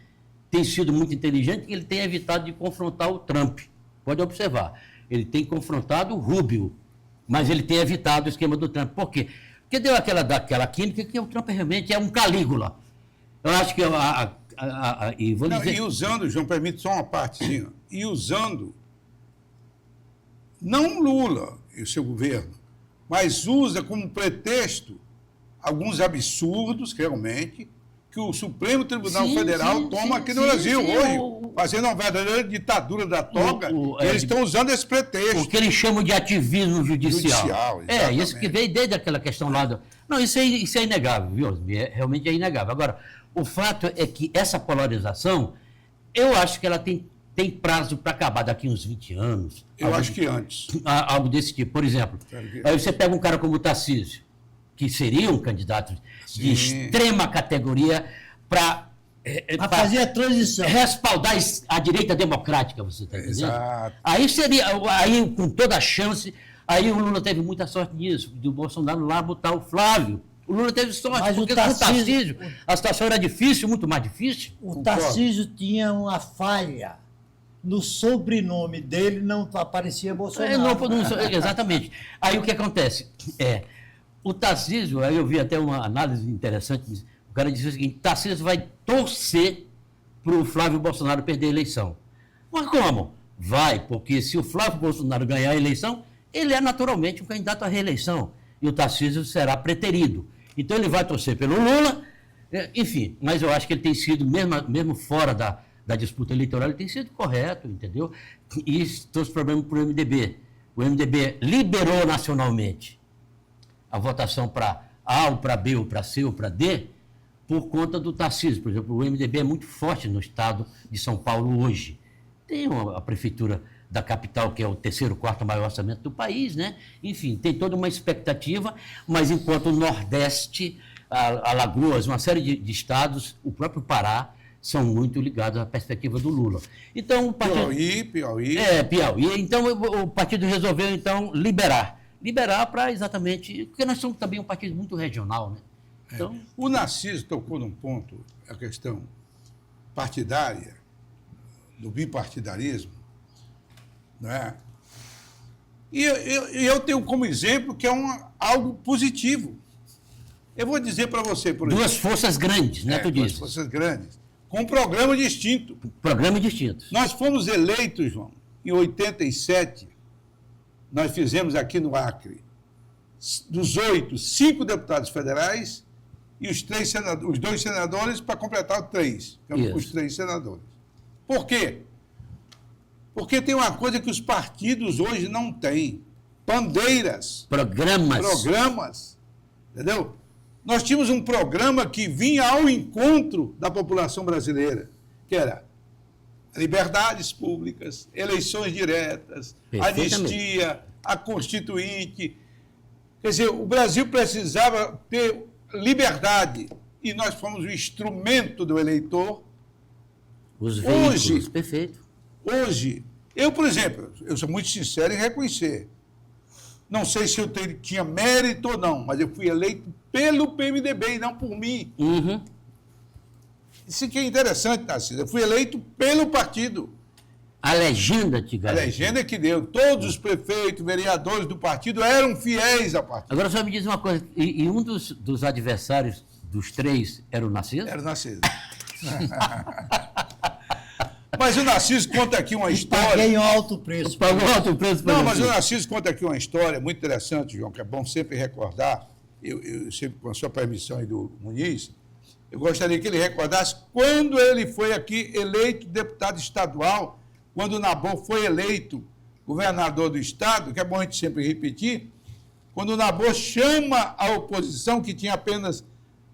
tem sido muito inteligente, que ele tem evitado de confrontar o Trump. Pode observar. Ele tem confrontado o Rubio, mas ele tem evitado o esquema do Trump. Por quê? Porque deu daquela química que o Trump realmente é um Calígula. Eu acho que... E usando, João, permite só uma partezinha, e usando, não Lula e o seu governo, mas usa como pretexto alguns absurdos, realmente, que o Supremo Tribunal Federal toma aqui no Brasil hoje, fazendo uma verdadeira ditadura da toga, eles estão usando esse pretexto. O que eles chamam de ativismo judicial. Isso que veio desde aquela questão lá do... Não, isso é inegável, viu? Realmente é inegável. Agora, o fato é que essa polarização, eu acho que ela tem prazo para acabar daqui uns 20 anos. Eu acho que antes. Algo desse tipo. Por exemplo, aí você pega um cara como o Tarcísio, que seria um candidato de extrema categoria para fazer a transição, respaldar a direita democrática, você está entendendo? Exato. Aí com toda a chance, aí o Lula teve muita sorte nisso, do Bolsonaro lá botar o Flávio. O Lula teve sorte, mas porque com o Tarcísio a situação era difícil, muito mais difícil. O Tarcísio tinha uma falha. No sobrenome dele não aparecia Bolsonaro. Exatamente. Aí o que acontece? O Tarcísio, aí eu vi até uma análise interessante, o cara disse o seguinte, Tarcísio vai torcer para o Flávio Bolsonaro perder a eleição. Mas como? Vai, porque se o Flávio Bolsonaro ganhar a eleição, ele é naturalmente um candidato à reeleição, e o Tarcísio será preterido. Então ele vai torcer pelo Lula, enfim, mas eu acho que ele tem sido, mesmo fora da disputa eleitoral, ele tem sido correto, entendeu? E isso trouxe problema para o MDB. O MDB liberou nacionalmente a votação para A, ou para B, ou para C, ou para D, por conta do Tarcísio. Por exemplo, o MDB é muito forte no estado de São Paulo hoje. Tem a prefeitura da capital, que é o terceiro, quarto maior orçamento do país, né? Enfim, tem toda uma expectativa, mas enquanto o Nordeste, Alagoas, uma série de estados, o próprio Pará, são muito ligados à perspectiva do Lula. Então, o partido... Piauí. Piauí. Então, o partido resolveu, então, liberar liberar para exatamente... Porque nós somos também um partido muito regional, né? Então, O Narciso tocou num ponto, a questão partidária, do bipartidarismo, não é? E eu tenho como exemplo que é algo positivo. Eu vou dizer para você, por exemplo... duas forças grandes, né? Tu duas disse. forças grandes, com um programa distinto. Programas distintos. Nós fomos eleitos, João, em 87, nós fizemos aqui no Acre, dos 8, 5 deputados federais e os 2 senadores para completar o 3. Isso. Os 3 senadores. Por quê? Porque tem uma coisa que os partidos hoje não têm. Bandeiras. Programas. Entendeu? Nós tínhamos um programa que vinha ao encontro da população brasileira, que era liberdades públicas, eleições diretas, anistia, a Constituinte. Quer dizer, o Brasil precisava ter liberdade e nós fomos o instrumento do eleitor. Os veículos, Hoje, perfeito. Hoje, eu, por exemplo, eu sou muito sincero em reconhecer. Não sei se eu tinha mérito ou não, mas eu fui eleito pelo PMDB e não por mim. Uhum. Isso que é interessante, Narciso. Eu fui eleito pelo partido. A legenda te A garante. legenda é que deu. Todos os prefeitos, vereadores do partido eram fiéis ao partido. Agora só me diz uma coisa, e um dos adversários dos 3 era o Narciso? Era o Narciso. Mas o Narciso conta aqui uma história. Paguei um alto preço. Pagou alto preço para Não, mas o Narciso conta aqui uma história muito interessante, João, que é bom sempre recordar. Eu sempre, com a sua permissão aí do Muniz, eu gostaria que ele recordasse quando ele foi aqui eleito deputado estadual, quando o Nabor foi eleito governador do estado, que é bom a gente sempre repetir, quando o Nabor chama a oposição, que tinha apenas,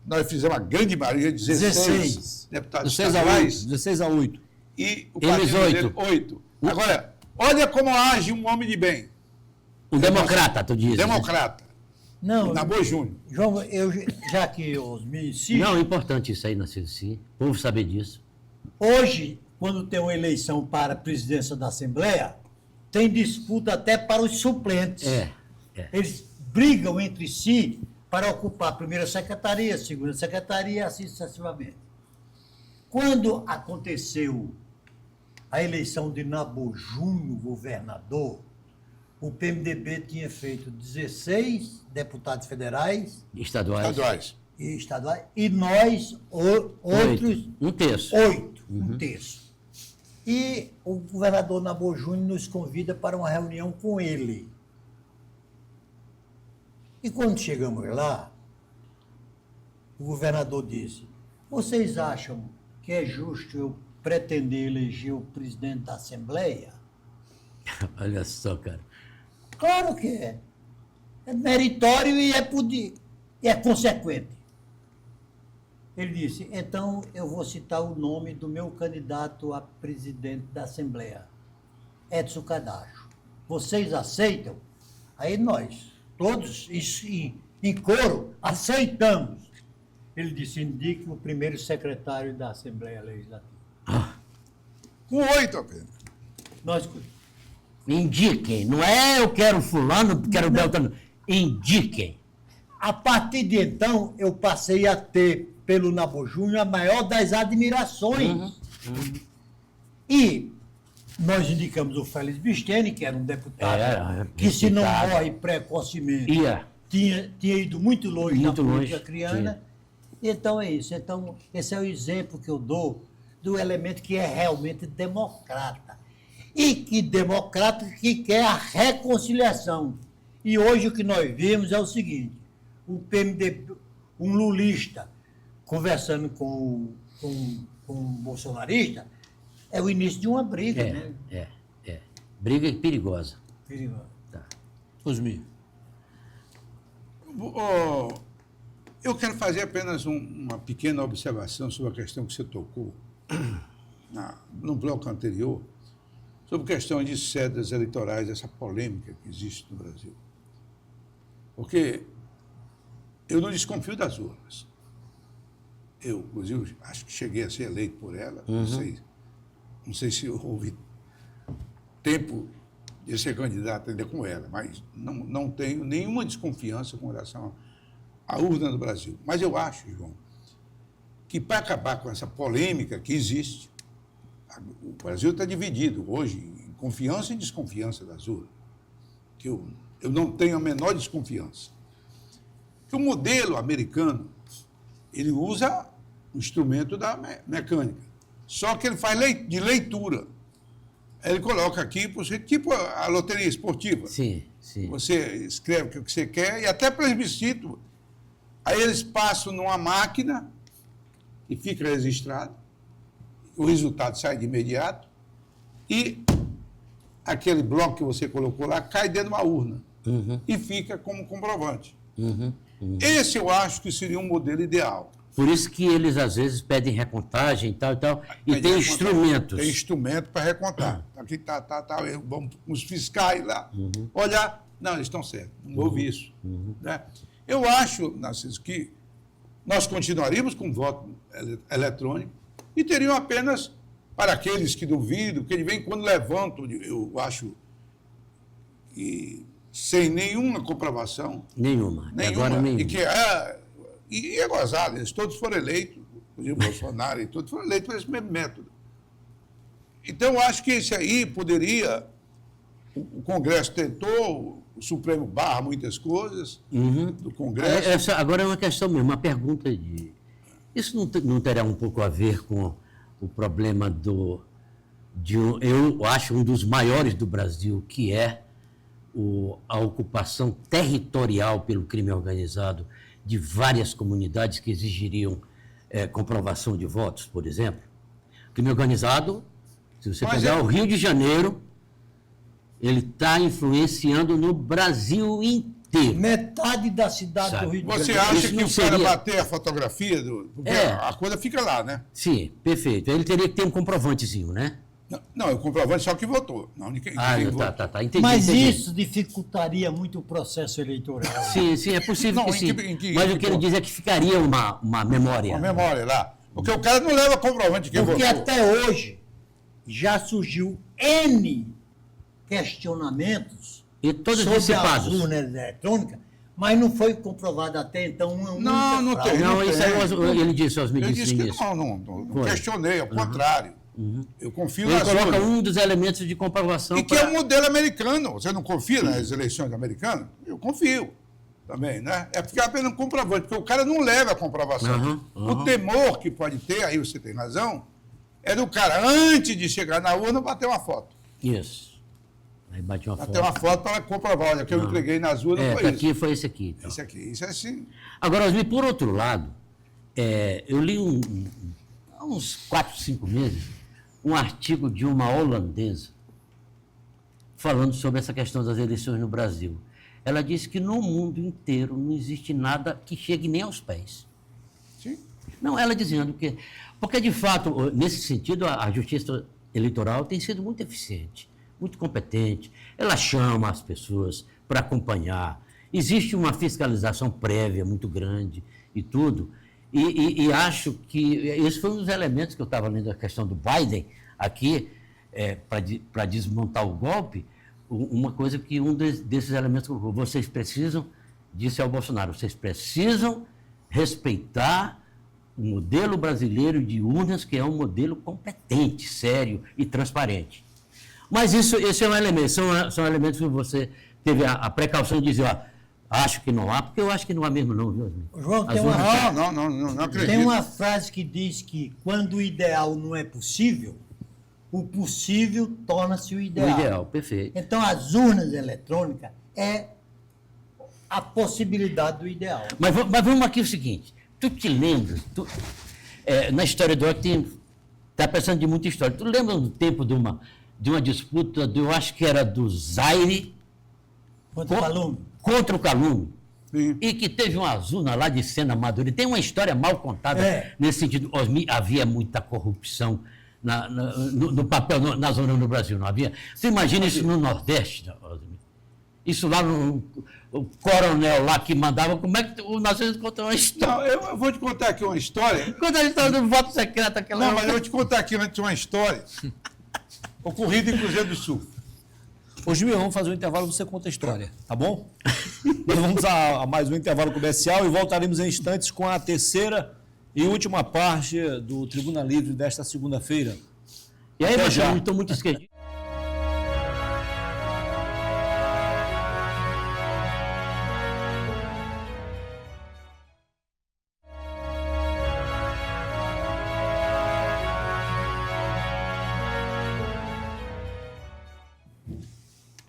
nós fizemos uma grande maioria, 16 deputados 16 a 8. estaduais, 16 a 8. e o Eles partido dele, 8. 8. Agora, olha como age um homem de bem. Um democrata, tu diz. Democrata. Não, Nabor Júnior. João, já que os me insistem, Não, é importante isso aí, Narciso, sim. O povo saber disso. hoje, quando tem uma eleição para a presidência da Assembleia, tem disputa até para os suplentes. É. Eles brigam entre si para ocupar a primeira secretaria, a segunda secretaria, assim sucessivamente. Quando aconteceu a eleição de Nabor Júnior, governador, o PMDB tinha feito 16 deputados federais Estaduais. e estaduais, e nós, outros, 1/3. 8, um terço. E o governador Nabor Júnior nos convida para uma reunião com ele. E quando chegamos lá, o governador disse: vocês acham que é justo eu pretender eleger o presidente da Assembleia? Olha só, cara. Claro que é. É meritório e é consequente. Ele disse: então eu vou citar o nome do meu candidato a presidente da Assembleia, Edson Cadajo. Vocês aceitam? Aí nós, todos em coro, aceitamos. Ele disse: indique o primeiro secretário da Assembleia Legislativa. Com 8 apenas. Nós, Indiquem. Não é eu quero fulano, quero Beltrano. Indiquem. a partir de então, eu passei a ter, pelo Nabor Júnior, a maior das admirações. E nós indicamos o Félix Bisteni, que era um deputado que, se não respeitado. morre precocemente, Ia. tinha ido muito longe Muito na política longe, criana. Então é isso. Então, esse é o exemplo que eu dou do elemento que é realmente democrata. E que democrata que quer a reconciliação. E hoje o que nós vemos é o seguinte: o PMDB, um lulista conversando com um bolsonarista, é o início de uma briga, né? É. Briga perigosa. Perigoso. Osmir. Eu quero fazer apenas uma pequena observação sobre a questão que você tocou no bloco anterior, sobre a questão de sedas eleitorais, essa polêmica que existe no Brasil. Porque eu não desconfio das urnas. Eu, inclusive, acho que cheguei a ser eleito por ela, não sei se houve tempo de ser candidato ainda com ela, mas não tenho nenhuma desconfiança com relação à urna do Brasil. Mas eu acho, João, que para acabar com essa polêmica que existe, o Brasil está dividido hoje em confiança e desconfiança das urnas, que eu não tenho a menor desconfiança. Que o modelo americano, ele usa o instrumento da mecânica, só que ele faz de leitura. Ele coloca aqui, tipo a loteria esportiva. Sim, sim. Você escreve o que você quer e até plebiscito. Aí eles passam numa máquina e fica registrado. O resultado sai de imediato e aquele bloco que você colocou lá cai dentro de uma urna e fica como comprovante. Esse eu acho que seria um modelo ideal. Por isso que eles, às vezes, pedem recontagem e tal, e tem instrumentos. Tem instrumento para recontar. Aqui tá. Vamos os fiscais lá olhar. Não, eles estão certos. Não houve isso. Né? Eu acho, Narciso, que nós continuaríamos com voto eletrônico e teriam apenas, para aqueles que duvidam, que de vez em quando levantam, eu acho, que sem nenhuma comprovação. Nenhuma. Agora nenhuma. E é gozado, eles todos foram eleitos, inclusive o Bolsonaro, e todos foram eleitos por esse mesmo método. Então, eu acho que esse aí poderia, o Congresso tentou, o Supremo barra muitas coisas do Congresso. Agora é uma questão mesmo, uma pergunta de... Isso não terá um pouco a ver com o problema eu acho, um dos maiores do Brasil, que é a ocupação territorial pelo crime organizado de várias comunidades que exigiriam comprovação de votos, por exemplo. O crime organizado, se você pegar o Rio de Janeiro, ele está influenciando no Brasil inteiro. Metade da cidade do Rio de Janeiro. Você acha que o cara bater a fotografia, porque a coisa fica lá, né? Sim, perfeito. Ele teria que ter um comprovantezinho, né? Não, o comprovante só que votou. Não, ninguém votou. Tá. Entendi. Mas isso dificultaria muito o processo eleitoral. Sim, é possível que sim. Mas o que ele diz é que ficaria uma memória. Uma memória lá. Porque o cara não leva comprovante de quem votou. Porque até hoje já surgiu N questionamentos e todos sobre dissipados. a urna eletrônica, mas não foi comprovado até então uma única fraude. Não, isso aí ele disse aos ministros. Ele disse que não questionei, ao contrário. Eu confio Ele nas coloca urnas. um dos elementos de comprovação. E que é o modelo americano. Você não confia nas eleições americanas? Eu confio também, né? É porque apenas um comprovante, porque o cara não leva a comprovação. O temor que pode ter, aí você tem razão, é do cara, antes de chegar na urna, bater uma foto. Isso. Aí bate uma foto. Bater uma foto para comprovar, olha, que eu entreguei nas urnas foi aqui isso. foi esse aqui. Então. Esse aqui, isso é assim. Agora, Osmir, por outro lado, eu li há uns 4, 5 meses, um artigo de uma holandesa falando sobre essa questão das eleições no Brasil. Ela disse que no mundo inteiro não existe nada que chegue nem aos pés. Sim. Não, ela dizendo que... Porque, de fato, nesse sentido, a justiça eleitoral tem sido muito eficiente, muito competente. Ela chama as pessoas para acompanhar. Existe uma fiscalização prévia muito grande e tudo. E acho que esse foi um dos elementos que eu estava lendo a questão do Biden aqui, para desmontar o golpe, uma coisa que desses elementos colocou. Vocês precisam, disse ao Bolsonaro, vocês precisam respeitar o modelo brasileiro de urnas, que é um modelo competente, sério e transparente. Mas esse é um elemento, são elementos que você teve a precaução de dizer, acho que não há, porque eu acho que não há mesmo não, viu? João, não acredito. Tem uma frase que diz que quando o ideal não é possível, o possível torna-se o ideal. O ideal, perfeito. Então, as urnas eletrônicas é a possibilidade do ideal. Mas vamos aqui o seguinte, tu te lembras, na história do rock está pensando de muita história, tu lembra do tempo de uma disputa, eu acho que era do Zaire contra o Calume. Sim. E que teve uma zona lá de Sena Madureira. Tem uma história mal contada nesse sentido. Havia muita corrupção no papel, na zona no Brasil, não havia? Você imagina isso no Nordeste, Osmir? Isso lá o coronel lá que mandava, como é que o Nascimento contou uma história? Não, eu vou te contar aqui uma história. Conta a história do voto secreto, aquela... Não, mas eu vou te contar aqui antes uma história ocorrida em Cruzeiro do Sul. Ô, Gil, vamos fazer um intervalo, você conta a história, tá bom? Nós vamos a mais um intervalo comercial e voltaremos em instantes com a terceira e última parte do Tribuna Livre desta segunda-feira. E aí, Até já. Marcelo, estou muito esquecido.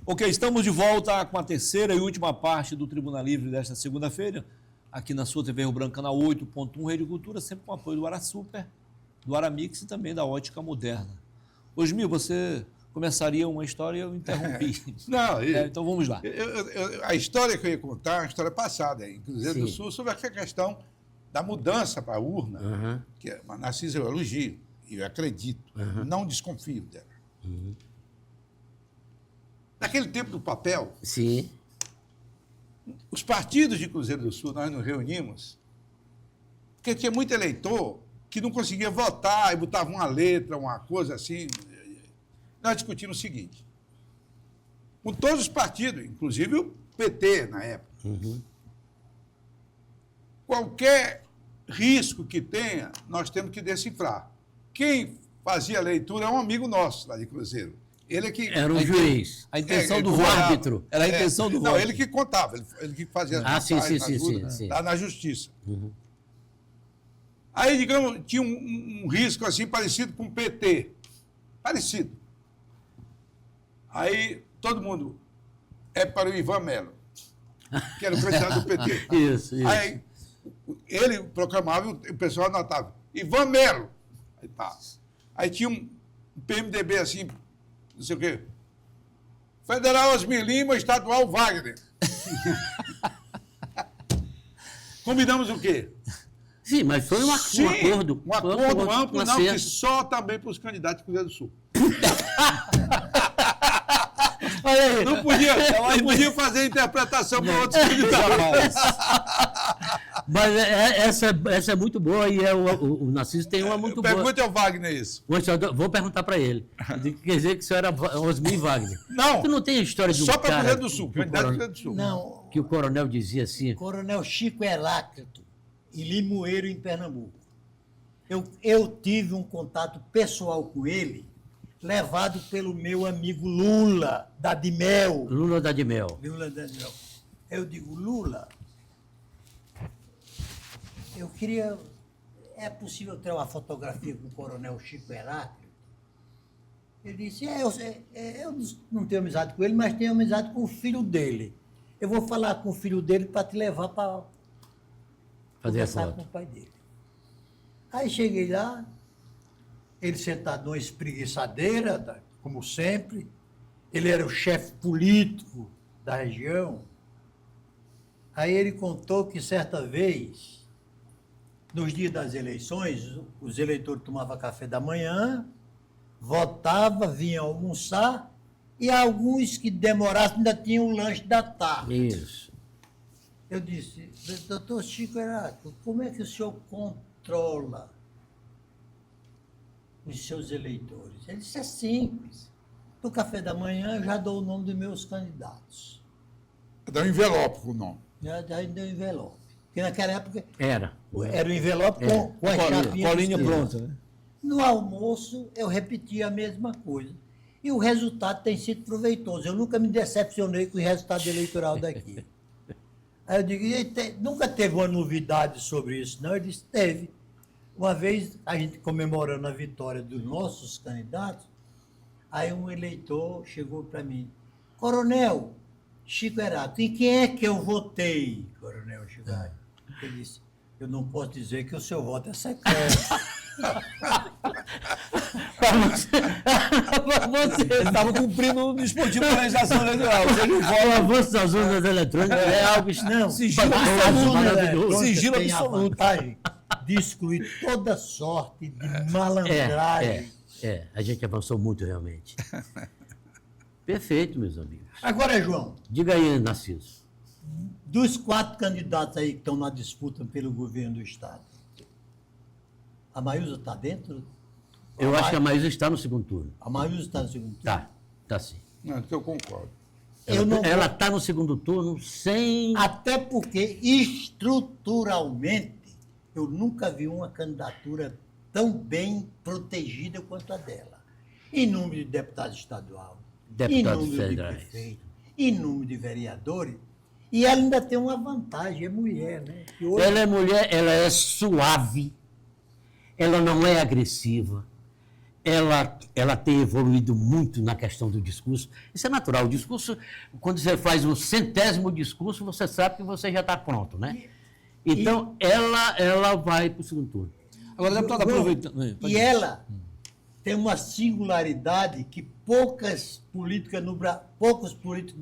Ok, estamos de volta com a terceira e última parte do Tribuna Livre desta segunda-feira, aqui na sua TV Rio Branco, canal 8.1 Rede Cultura, sempre com apoio do Arasuper, do Aramix e também da Ótica Moderna. Osmir, você começaria uma história e eu interrompi. Não, Então vamos lá. a história que eu ia contar é uma história passada, em Cruzeiro do Sim. Sul, sobre aquela questão da mudança para a urna, Aham. que a Narcisa eu elogio, e eu acredito, não desconfio dela. Naquele tempo do papel, Sim. os partidos de Cruzeiro do Sul, nós nos reunimos, porque tinha muito eleitor que não conseguia votar e botava uma letra, uma coisa assim. Nós discutimos o seguinte, com todos os partidos, inclusive o PT na época, qualquer risco que tenha, nós temos que decifrar. Quem fazia a leitura é um amigo nosso lá de Cruzeiro. Ele é que... Era um juiz. A intenção ele do contava. voto. árbitro. Era a intenção do Não, voto. ele que contava, ele que fazia as Ah, sim, passagens, sim, as sim, urnas, sim. lá na justiça. Aí, digamos, tinha um risco assim parecido com o PT. Parecido. Aí, todo mundo é para o Ivan Melo, que era o candidato do PT. Isso, isso. Aí, ele proclamava e o pessoal anotava, Ivan Melo. Aí, tá. Aí tinha um PMDB assim, não sei o quê. Federal Osmir Lima, estadual Wagner. Combinamos o quê? Sim, mas foi um Sim, acordo. um acordo um amplo, não, acerto. que só também para os candidatos do Cruzeiro do Sul. Olha aí. Não podia fazer interpretação para outros candidatos. Jamais. Mas essa é muito boa e o Narciso tem uma muito boa. Pergunte ao Wagner isso. Vou perguntar para ele. Quer dizer que o senhor era Osmir Wagner. Não, Tu não tem a história de um só para o cara Cruzeiro do Sul, que o candidato do coronel, Cruzeiro do Sul. Não, que o coronel dizia assim, Coronel Chico Heráclito, em Limoeiro, em Pernambuco. Eu tive um contato pessoal com ele, levado pelo meu amigo Lula, da Dimel. Lula da de Mel. Lula da Dimel. Eu digo, Lula, eu queria... É possível ter uma fotografia com o Coronel Chico Heráclito? Ele disse, eu não tenho amizade com ele, mas tenho amizade com o filho dele. Eu vou falar com o filho dele para te levar para Fazer a conversar com foto. o pai dele. Aí cheguei lá, ele sentado numa espreguiçadeira, como sempre. Ele era o chefe político da região. Aí ele contou que certa vez, nos dias das eleições, os eleitores tomavam café da manhã, votavam, vinham almoçar, e alguns que demorassem ainda tinham o lanche da tarde. Isso. Eu disse, doutor Chico Heráclito, como é que o senhor controla os seus eleitores? Ele disse, é simples. No café da manhã eu já dou o nome dos meus candidatos. Dá um envelope com o nome. Já deu envelope. Porque naquela época Era. era o envelope com a Colinha, chapinha. colinha dos pronta, né? No almoço, eu repetia a mesma coisa. E o resultado tem sido proveitoso. Eu nunca me decepcionei com o resultado eleitoral daqui. Aí eu digo, nunca teve uma novidade sobre isso, não? Ele disse, teve. Uma vez, a gente comemorando a vitória dos nossos candidatos, aí um eleitor chegou para mim, Coronel Chico Heráclito, em quem é que eu votei, Coronel Chico Heráclito? Ele disse, eu não posso dizer que o seu voto é secreto. Ele estava cumprindo o dispositivo de legislação eleitoral. Ou seja, o O voto avanço das urnas eletrônicas é algo Não, Sigilo maravilhoso, maravilhoso. Sigilo tem a absoluto. vantagem de excluir toda sorte de malandragem. A gente avançou muito realmente. Perfeito, meus amigos. Agora, João, Diga aí, Narciso. dos 4 candidatos aí que estão na disputa pelo governo do Estado, a Maísa está dentro? Eu acho que a Maísa está no segundo turno. A Maísa está no segundo turno. Tá sim. Não, então eu concordo. Ela está no segundo turno sem... Até porque, estruturalmente, eu nunca vi uma candidatura tão bem protegida quanto a dela. Em número de deputado estadual, Deputados em número federais. de prefeito, em número de vereadores. E ela ainda tem uma vantagem, é mulher, né? Que hoje- Ela é mulher, ela é suave, ela não é agressiva, ela tem evoluído muito na questão do discurso. Isso é natural. O discurso, quando você faz o 100º discurso, você sabe que você já está pronto, né? Então, ela vai para o segundo turno. Agora, deputado, aproveitando. E ela tem uma singularidade que poucos políticos no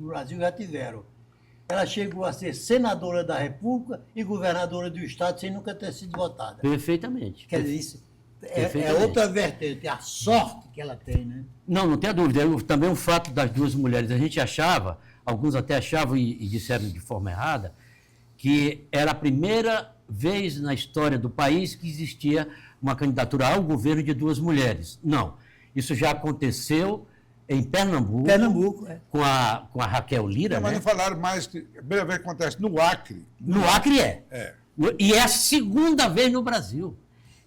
Brasil já tiveram. Ela chegou a ser senadora da República e governadora do Estado sem nunca ter sido votada. Perfeitamente. Quer dizer, isso é Perfeitamente. outra vertente, a sorte que ela tem, né? Não tenha dúvida. Também o fato das duas mulheres, a gente achava, alguns até achavam e disseram de forma errada, que era a primeira vez na história do país que existia uma candidatura ao governo de duas mulheres. Não. Isso já aconteceu em Pernambuco, com a Raquel Lira, Não, mas né? não falaram mais que a primeira vez que acontece no Acre. No Acre é. É. E é a segunda vez no Brasil.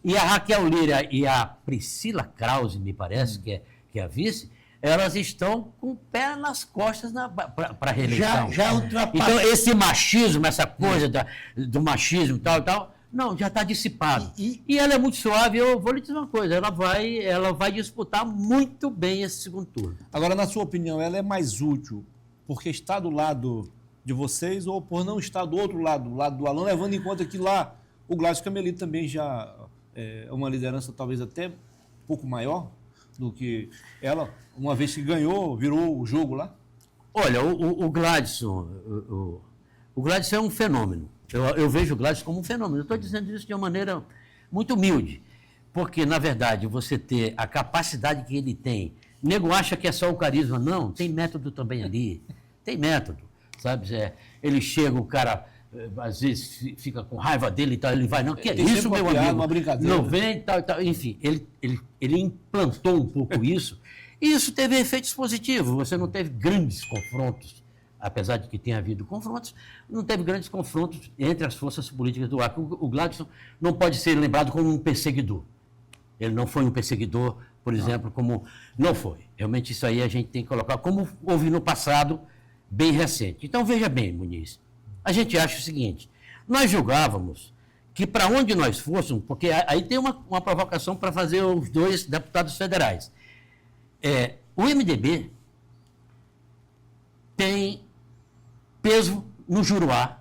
E a Raquel Lira e a Priscila Krause, me parece, que é a vice, elas estão com o pé nas costas para a reeleição. Já ultrapassou. Então, esse machismo, essa coisa do machismo e tal, não, já está dissipado. E ela é muito suave. Eu vou lhe dizer uma coisa, ela vai disputar muito bem esse segundo turno. Agora, na sua opinião, ela é mais útil porque está do lado de vocês ou por não estar do outro lado, do lado do Alan, levando em conta que lá o Gladys Camelito também já é uma liderança talvez até um pouco maior do que ela, uma vez que ganhou, virou o jogo lá? Olha, o Gladson, o Gladson é um fenômeno. Eu vejo o Gladson como um fenômeno. Eu estou dizendo isso de uma maneira muito humilde, porque, na verdade, você ter a capacidade que ele tem, o nego acha que é só o carisma. Não, tem método também ali. Tem método, sabe? Ele chega, o cara, às vezes, fica com raiva dele e tal, ele vai, não, que é Tem isso, sempre meu uma piada, amigo? uma brincadeira. Não vem, tal e tal. Enfim, ele implantou um pouco isso, e isso teve efeitos positivos. Você não teve grandes confrontos, apesar de que tenha havido confrontos, não teve grandes confrontos entre as forças políticas do Acre. O Gladson não pode ser lembrado como um perseguidor. Ele não foi um perseguidor, por exemplo, como... Não foi. Realmente isso aí a gente tem que colocar como houve no passado, bem recente. Então, veja bem, Muniz, a gente acha o seguinte, nós julgávamos que para onde nós fôssemos, porque aí tem uma provocação para fazer os dois deputados federais. O MDB tem peso no Juruá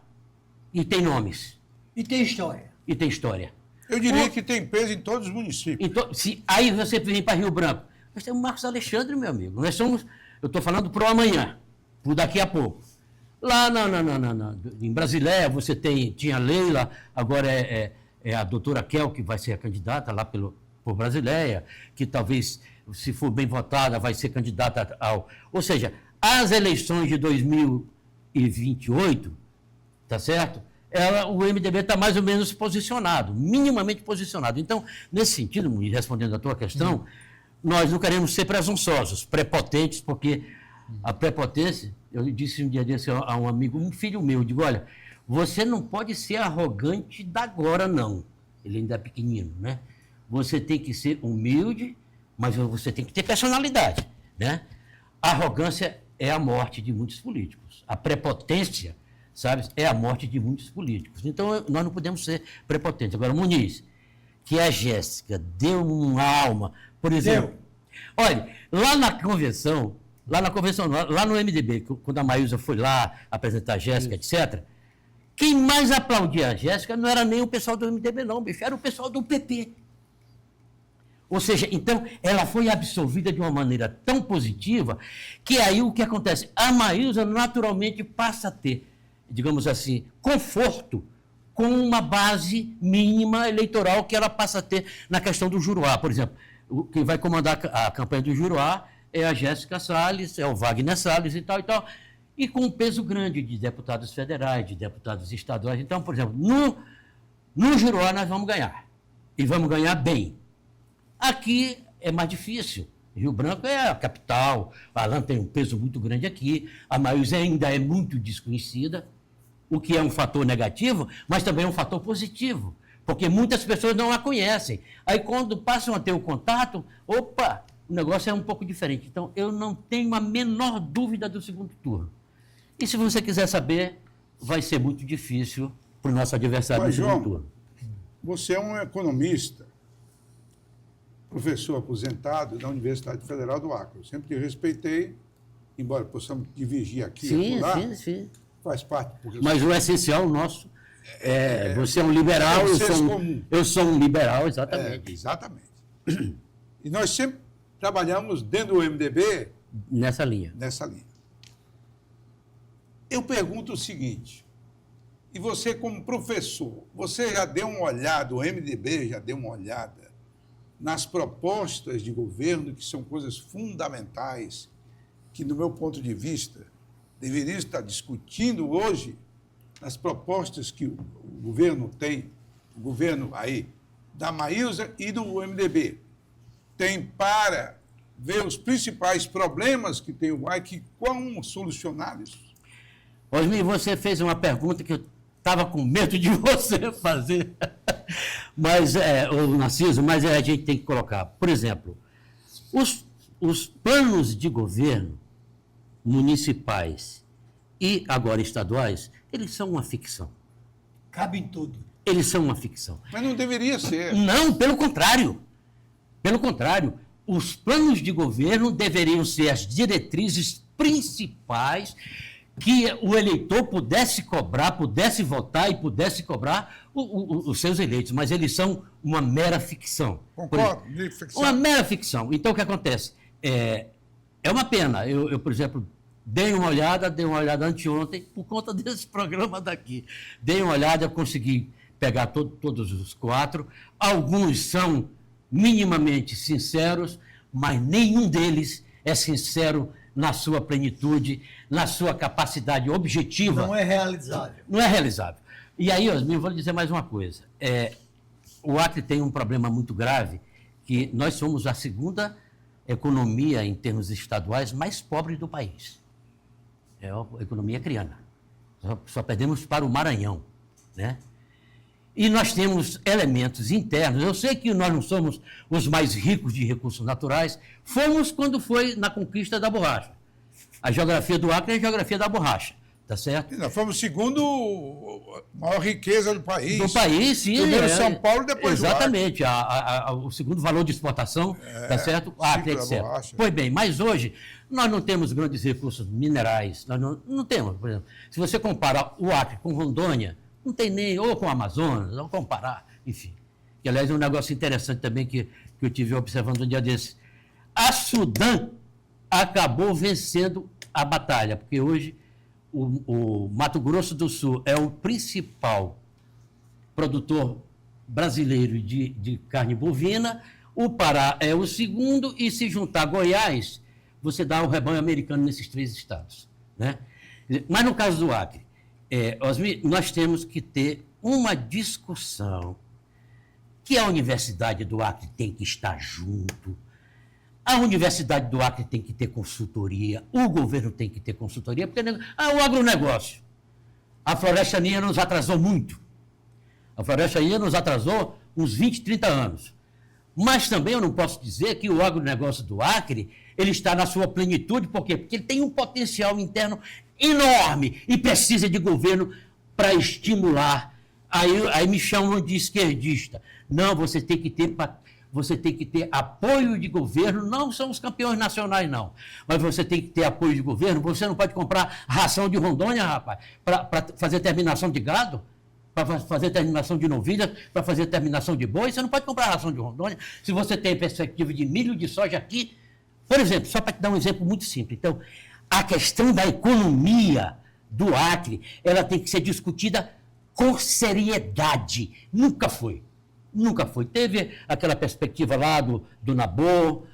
e tem nomes. E tem história. E tem história. Eu diria que tem peso em todos os municípios. Então, aí você vem para Rio Branco. Nós temos Marcos Alexandre, meu amigo. Nós somos, eu estou falando para o amanhã, por daqui a pouco. Lá em Brasileia você tinha Leila, agora é a doutora Kel, que vai ser a candidata lá por Brasileia, que talvez, se for bem votada, vai ser candidata ao... Ou seja, as eleições de 2028, tá certo? O MDB está mais ou menos posicionado, minimamente posicionado. Então, nesse sentido, respondendo à tua questão, nós não queremos ser presunçosos, prepotentes, porque a prepotência, eu disse um dia desse a um amigo, um filho meu, digo, olha, você não pode ser arrogante da agora, não. Ele ainda é pequenino, né? Você tem que ser humilde, mas você tem que ter personalidade, né? A arrogância é a morte de muitos políticos. A prepotência, sabe, é a morte de muitos políticos. Então, nós não podemos ser prepotentes. Agora, Muniz, que a Jéssica deu uma alma, por exemplo... Olha, lá no MDB, quando a Maísa foi lá apresentar a Jéssica, etc., quem mais aplaudia a Jéssica não era nem o pessoal do MDB, não, bicho, era o pessoal do PP. Ou seja, então, ela foi absorvida de uma maneira tão positiva que aí o que acontece? A Maísa naturalmente passa a ter, digamos assim, conforto com uma base mínima eleitoral que ela passa a ter na questão do Juruá. Por exemplo, quem vai comandar a campanha do Juruá é a Jéssica Salles, é o Wagner Salles e tal, e com um peso grande de deputados federais, de deputados estaduais. Então, por exemplo, no Juruá nós vamos ganhar, e vamos ganhar bem. Aqui é mais difícil, Rio Branco é a capital, a Alan tem um peso muito grande aqui, a Maísa ainda é muito desconhecida, o que é um fator negativo, mas também é um fator positivo, porque muitas pessoas não a conhecem. Aí quando passam a ter o contato, opa, o negócio é um pouco diferente. Então, eu não tenho a menor dúvida do segundo turno. E se você quiser saber, vai ser muito difícil para o nosso adversário no segundo turno. Você é um economista, professor aposentado da Universidade Federal do Acre. Eu sempre te respeitei, embora possamos divergir aqui e lá, sim. faz parte. Mas o essencial nosso você é um liberal, eu sou um liberal, exatamente. Exatamente. E nós sempre trabalhamos dentro do MDB nessa linha. Eu pergunto o seguinte, e você como professor, você já deu uma olhada, o MDB já deu uma olhada nas propostas de governo, que são coisas fundamentais, que, do meu ponto de vista, deveria estar discutindo hoje, nas propostas que o governo tem, o governo aí, da Maísa e do MDB, tem para ver os principais problemas que tem o Acre, como solucioná-los? Osmir, você fez uma pergunta que eu estava com medo de você fazer, mas, o Narciso, mas a gente tem que colocar. Por exemplo, os planos de governo municipais e agora estaduais, eles são uma ficção. Cabe em tudo. Eles são uma ficção. Mas não deveria ser. Não, pelo contrário. Pelo contrário, os planos de governo deveriam ser as diretrizes principais que o eleitor pudesse cobrar, pudesse votar e pudesse cobrar os seus eleitos, mas eles são uma mera ficção. Concordo, de ficção. Uma mera ficção. Então, o que acontece? É uma pena. Eu, por exemplo, dei uma olhada anteontem, por conta desse programa daqui. Dei uma olhada, consegui pegar todos os 4. Alguns são minimamente sinceros, mas nenhum deles é sincero na sua plenitude, na sua capacidade objetiva. Não é realizável. Não é realizável. E aí, Osmir, eu vou lhe dizer mais uma coisa. O Acre tem um problema muito grave, que nós somos a segunda economia, em termos estaduais, mais pobre do país. É a economia acreana. Só perdemos para o Maranhão, né? E nós temos elementos internos. Eu sei que nós não somos os mais ricos de recursos naturais, fomos quando foi na conquista da borracha. A geografia do Acre é a geografia da borracha, tá certo? E nós fomos segundo a maior riqueza do país. Do país, sim. Primeiro São Paulo, depois exatamente, o segundo valor de exportação, tá certo? Acre, etc. Pois bem, mas hoje nós não temos grandes recursos minerais, nós não temos, por exemplo. Se você compara o Acre com Rondônia, não tem nem, ou com o Amazonas, vamos comparar, enfim. Que, aliás, é um negócio interessante também que eu tive observando um dia desses. A Sudã acabou vencendo a batalha, porque hoje o Mato Grosso do Sul é o principal produtor brasileiro de carne bovina, o Pará é o segundo, e se juntar Goiás, você dá o rebanho americano nesses 3 estados, né? Mas no caso do Acre, Osmir, nós temos que ter uma discussão que a Universidade do Acre tem que estar junto, a Universidade do Acre tem que ter consultoria, o governo tem que ter consultoria, porque o agronegócio, a Floresta Ninha nos atrasou muito. A Floresta Ninha nos atrasou uns 20, 30 anos. Mas também eu não posso dizer que o agronegócio do Acre ele está na sua plenitude, por quê? Porque ele tem um potencial interno enorme e precisa de governo para estimular. Aí me chamam de esquerdista. Não, você tem que ter apoio de governo, não são os campeões nacionais, não. Mas você tem que ter apoio de governo, você não pode comprar ração de Rondônia, rapaz, para fazer terminação de gado, para fazer terminação de novilha, para fazer terminação de boi, você não pode comprar ração de Rondônia. Se você tem perspectiva de milho, de soja aqui, por exemplo, só para te dar um exemplo muito simples. Então, a questão da economia do Acre, ela tem que ser discutida com seriedade. Nunca foi. Nunca foi. Teve aquela perspectiva lá do Nabor,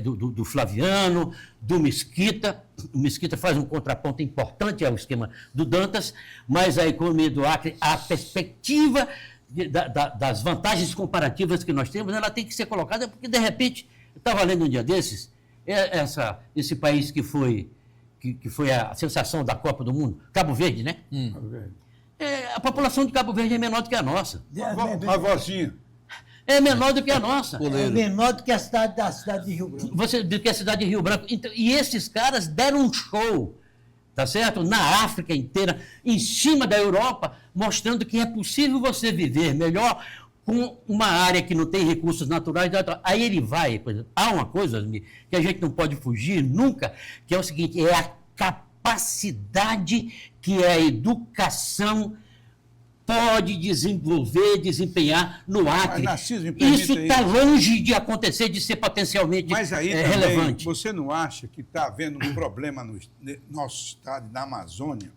do Flaviano, do Mesquita. O Mesquita faz um contraponto importante ao esquema do Dantas, mas a economia do Acre, a perspectiva das vantagens comparativas que nós temos, ela tem que ser colocada, porque, de repente, eu estava lendo um dia desses, esse país que foi a sensação da Copa do Mundo, Cabo Verde, né? A população de Cabo Verde é menor do que a nossa. A vozinha. É menor do que a nossa. É menor do que a cidade de Rio Branco. Do que a cidade de Rio Branco. Então, e esses caras deram um show, tá certo? Na África inteira, em cima da Europa, mostrando que é possível você viver melhor com uma área que não tem recursos naturais. Aí ele vai. Há uma coisa, Osmir, que a gente não pode fugir nunca, que é o seguinte, é a capacidade que a educação pode desenvolver, desempenhar no Acre. Narciso, me permita isso está longe de acontecer, de ser potencialmente Mas aí também, relevante. você não acha que está havendo um problema no nosso estado, na Amazônia?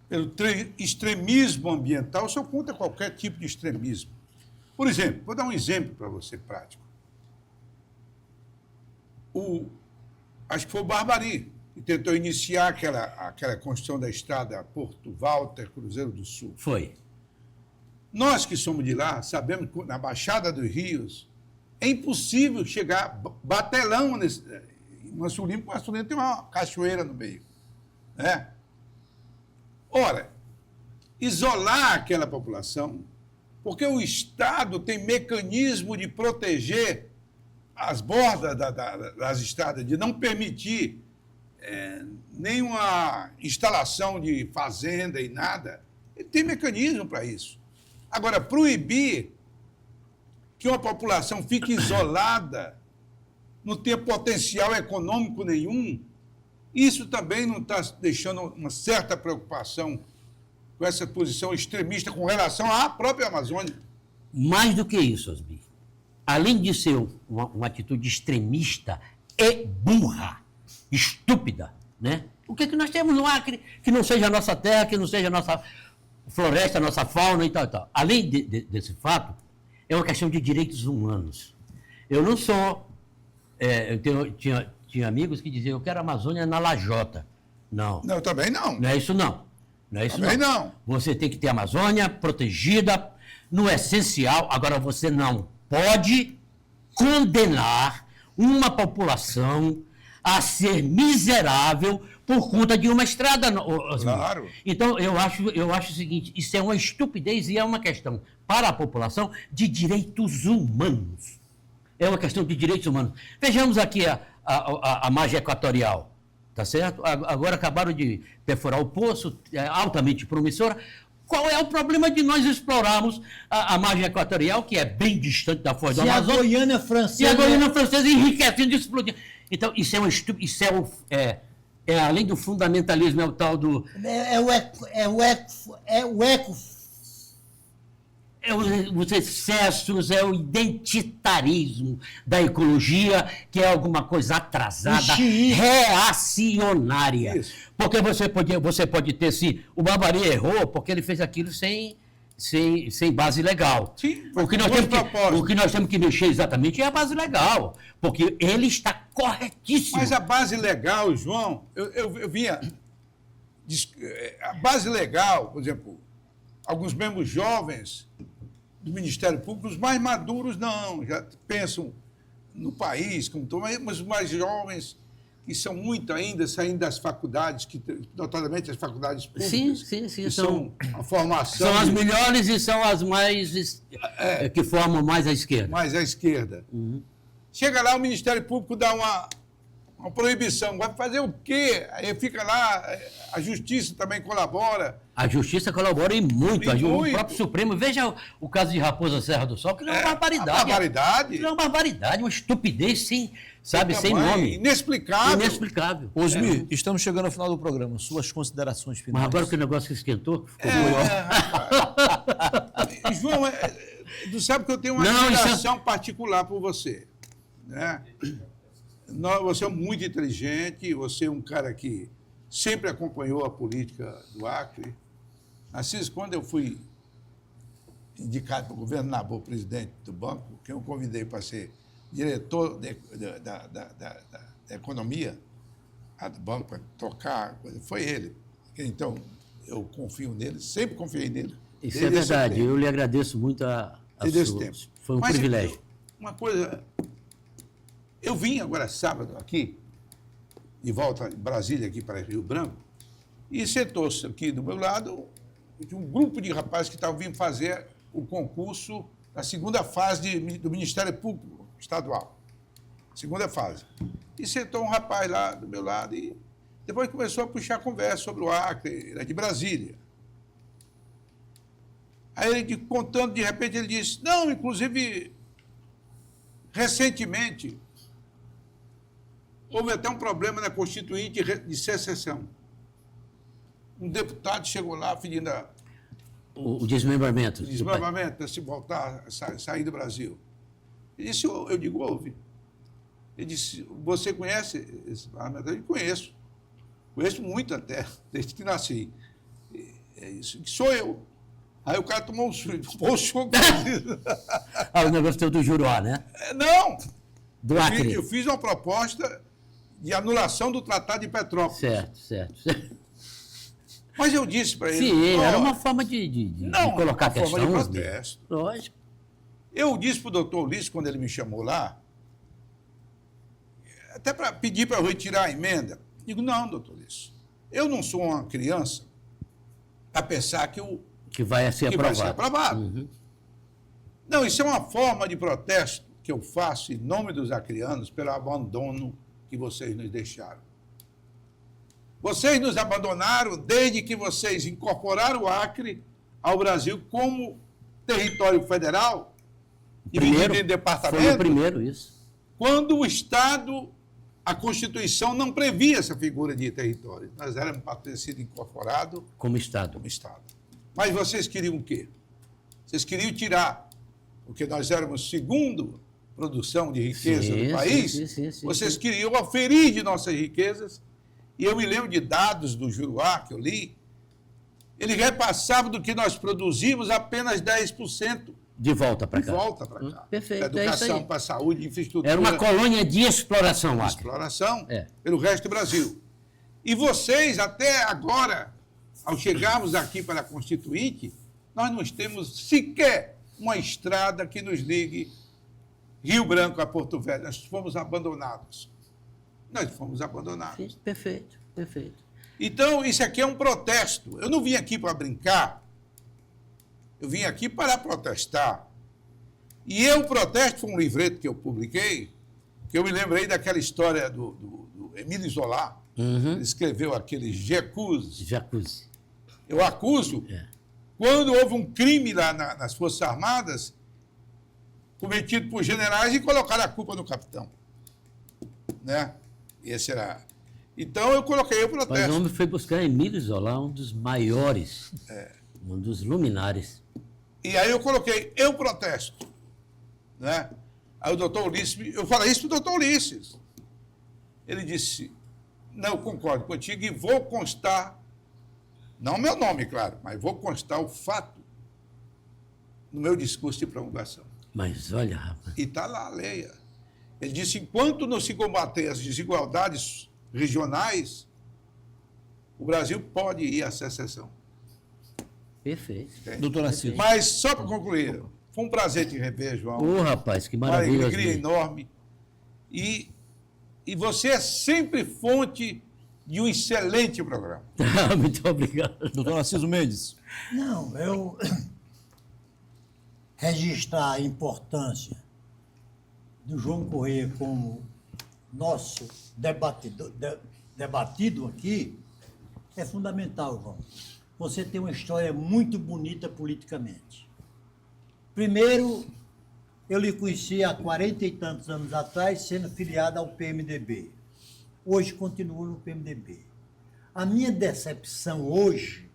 Pelo extremismo ambiental, o senhor conta qualquer tipo de extremismo. Por exemplo, vou dar um exemplo para você prático. Acho que foi o Barbari, que tentou iniciar aquela construção da estrada Porto Walter, Cruzeiro do Sul. Foi. Nós que somos de lá, sabemos que na Baixada dos Rios é impossível chegar batelão nesse. Massulino tem uma cachoeira no meio. Né? Ora, isolar aquela população, porque o Estado tem mecanismo de proteger as bordas das estradas, de não permitir nenhuma instalação de fazenda e nada. Ele tem mecanismo para isso. Agora, proibir que uma população fique isolada, não tenha potencial econômico nenhum, isso também não está deixando uma certa preocupação com essa posição extremista com relação à própria Amazônia? Mais do que isso, Osmir. Além de ser uma atitude extremista, é burra, estúpida, né? O que nós temos no Acre que não seja a nossa terra, que não seja a nossa floresta, a nossa fauna e tal e tal. Além desse fato, é uma questão de direitos humanos. Eu não sou... tinha amigos que diziam, eu quero a Amazônia na lajota. Não. Não, também não. Não é isso não. Não é isso também não. Você tem que ter a Amazônia protegida no essencial. Agora, você não pode condenar uma população a ser miserável por conta de uma estrada. Claro. Então, eu acho o seguinte, isso é uma estupidez e é uma questão para a população de direitos humanos. É uma questão de direitos humanos. Vejamos aqui a margem equatorial, tá certo? Agora acabaram de perfurar o poço, altamente promissora. Qual é o problema de nós explorarmos a margem equatorial, que é bem distante da foz do Amazonas? E a Guiana Francesa... E a Guiana Francesa enriquecendo, explodindo. Então, isso é uma estupidez, além do fundamentalismo, é o tal do... os excessos, é o identitarismo da ecologia, que é alguma coisa atrasada, reacionária. Isso. Porque você pode ter, se o Barbari errou, porque ele fez aquilo sem base legal. Sim, o que nós temos que mexer exatamente é a base legal, porque ele está corretíssimo. Mas a base legal, João, eu vinha... A base legal, por exemplo, alguns membros jovens do Ministério Público, os mais maduros não, já pensam no país, mas os mais jovens, que são muito ainda saindo das faculdades, notadamente as faculdades públicas, sim, que são a formação... São as melhores e são as mais... que formam mais à esquerda. Mais à esquerda. Uhum. Chega lá, o Ministério Público dá uma proibição. Vai fazer o quê? Aí fica lá, a Justiça também colabora. A Justiça colabora e muito. muito. O próprio Supremo. Veja o caso de Raposa Serra do Sol, que é uma barbaridade. Uma barbaridade. É uma barbaridade, uma estupidez sem nome. Inexplicável. Osmir, estamos chegando ao final do programa. Suas considerações finais. Mas agora que o negócio esquentou, ficou melhor. João, tu sabe que eu tenho uma admiração particular por você. Né? Você é muito inteligente, você é um cara que sempre acompanhou a política do Acre. Narciso, quando eu fui indicado para o governo Nabuco, presidente do banco, que eu convidei para ser diretor da economia do banco, para tocar, foi ele. Então, eu confio nele, sempre confiei nele. Isso é verdade, eu lhe agradeço muito a sua. Foi um privilégio. Uma coisa... Eu vim agora sábado aqui, de volta em Brasília, aqui para Rio Branco, e sentou-se aqui do meu lado um grupo de rapazes que estavam vindo fazer o concurso da segunda fase do Ministério Público Estadual. Segunda fase. E sentou um rapaz lá do meu lado e depois começou a puxar conversa sobre o Acre, ele é de Brasília. Aí ele contando, de repente, ele disse, não, inclusive, recentemente, houve até um problema na Constituinte de secessão. Um deputado chegou lá pedindo O desmembramento. desmembramento para se voltar, sair do Brasil. Ele disse, eu digo, ouve. Ele disse, você conhece esse parlamentar? Eu conheço. Conheço muito até, desde que nasci. É isso, sou eu. Aí o cara tomou um choque. Ah, o negócio do Juruá, né? Não! Do Acre. Eu fiz uma proposta de anulação do Tratado de Petrópolis. Certo. Mas eu disse para ele... Sim, era uma forma de colocar a questão. Uma forma de protesto. Lógico. Eu disse para o doutor Ulisses, quando ele me chamou lá, até para pedir para eu retirar a emenda. Digo, não, doutor Ulisses, eu não sou uma criança a pensar que vai ser aprovado. Vai ser aprovado. Uhum. Não, isso é uma forma de protesto que eu faço em nome dos acrianos pelo abandono que vocês nos deixaram. Vocês nos abandonaram desde que vocês incorporaram o Acre ao Brasil como território federal, dividido em departamentos. Foi o primeiro, isso. Quando o Estado, a Constituição não previa essa figura de território. Nós éramos para ter sido incorporado como Estado. Mas vocês queriam o quê? Vocês queriam tirar, porque nós éramos segundo produção de riqueza do país, vocês queriam oferir de nossas riquezas. E eu me lembro de dados do Juruá, que eu li, ele repassava do que nós produzimos apenas 10%. De volta para cá. De volta para cá. Perfeito. Educação, para a saúde, infraestrutura. Era uma colônia de exploração lá. Exploração pelo resto do Brasil. E vocês, até agora, ao chegarmos aqui para a Constituinte, nós não temos sequer uma estrada que nos ligue Rio Branco a Porto Velho. Nós fomos abandonados. Sim, perfeito. Então, isso aqui é um protesto. Eu não vim aqui para brincar. Eu vim aqui para protestar. E o protesto foi um livreto que eu publiquei, que eu me lembrei daquela história do Emílio Zola. Uhum. Ele escreveu aquele J'accuse. Eu acuso. Quando houve um crime lá nas Forças Armadas, cometido por generais, e colocaram a culpa no capitão. Né? Esse era... Então, eu coloquei o protesto. Mas o homem foi buscar Emílio Zola, um dos maiores, um dos luminares. E aí eu coloquei, eu protesto. Né? Aí o doutor Ulisses, eu falei isso para o doutor Ulisses. Ele disse, não, eu concordo contigo e vou constar, não meu nome, claro, mas vou constar o fato no meu discurso de promulgação. Mas olha, rapaz. E está lá a lei. Ele disse, enquanto não se combater as desigualdades regionais, o Brasil pode ir à secessão. Perfeito. Doutor Assis. Mas, só para concluir, foi um prazer te rever, João. Rapaz, que maravilha. Uma alegria enorme. E você é sempre fonte de um excelente programa. Muito obrigado. Doutor Narciso Mendes. Não, eu registrar a importância do João Correia como nosso debatido aqui é fundamental, João. Você tem uma história muito bonita politicamente. Primeiro, eu lhe conheci há 40 e tantos anos atrás, sendo filiado ao PMDB. Hoje continuo no PMDB. A minha decepção hoje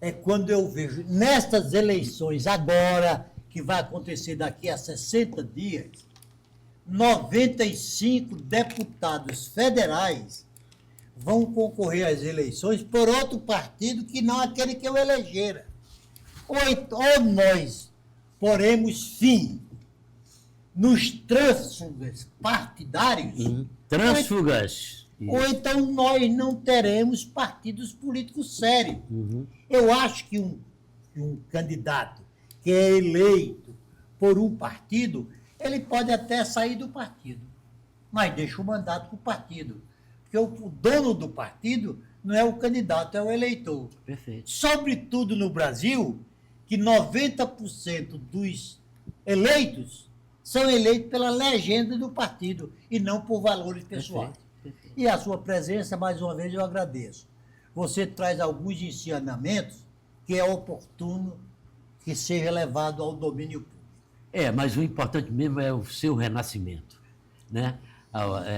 é quando eu vejo, nestas eleições agora, que vai acontecer daqui a 60 dias, 95 deputados federais vão concorrer às eleições por outro partido que não aquele que eu elegera. Ou nós poremos fim nos trânsfugas partidários. Trânsfugas. Ou então nós não teremos partidos políticos sérios. Eu acho que um candidato que é eleito por um partido, ele pode até sair do partido. mas deixa o mandato para o partido. Porque o dono do partido não é o candidato, é o eleitor. Perfeito. Sobretudo no Brasil, que 90% dos eleitos são eleitos pela legenda do partido e não por valores pessoais. Perfeito. E a sua presença, mais uma vez, eu agradeço. Você traz alguns ensinamentos que é oportuno que seja levado ao domínio público. Mas o importante mesmo é o seu renascimento, né?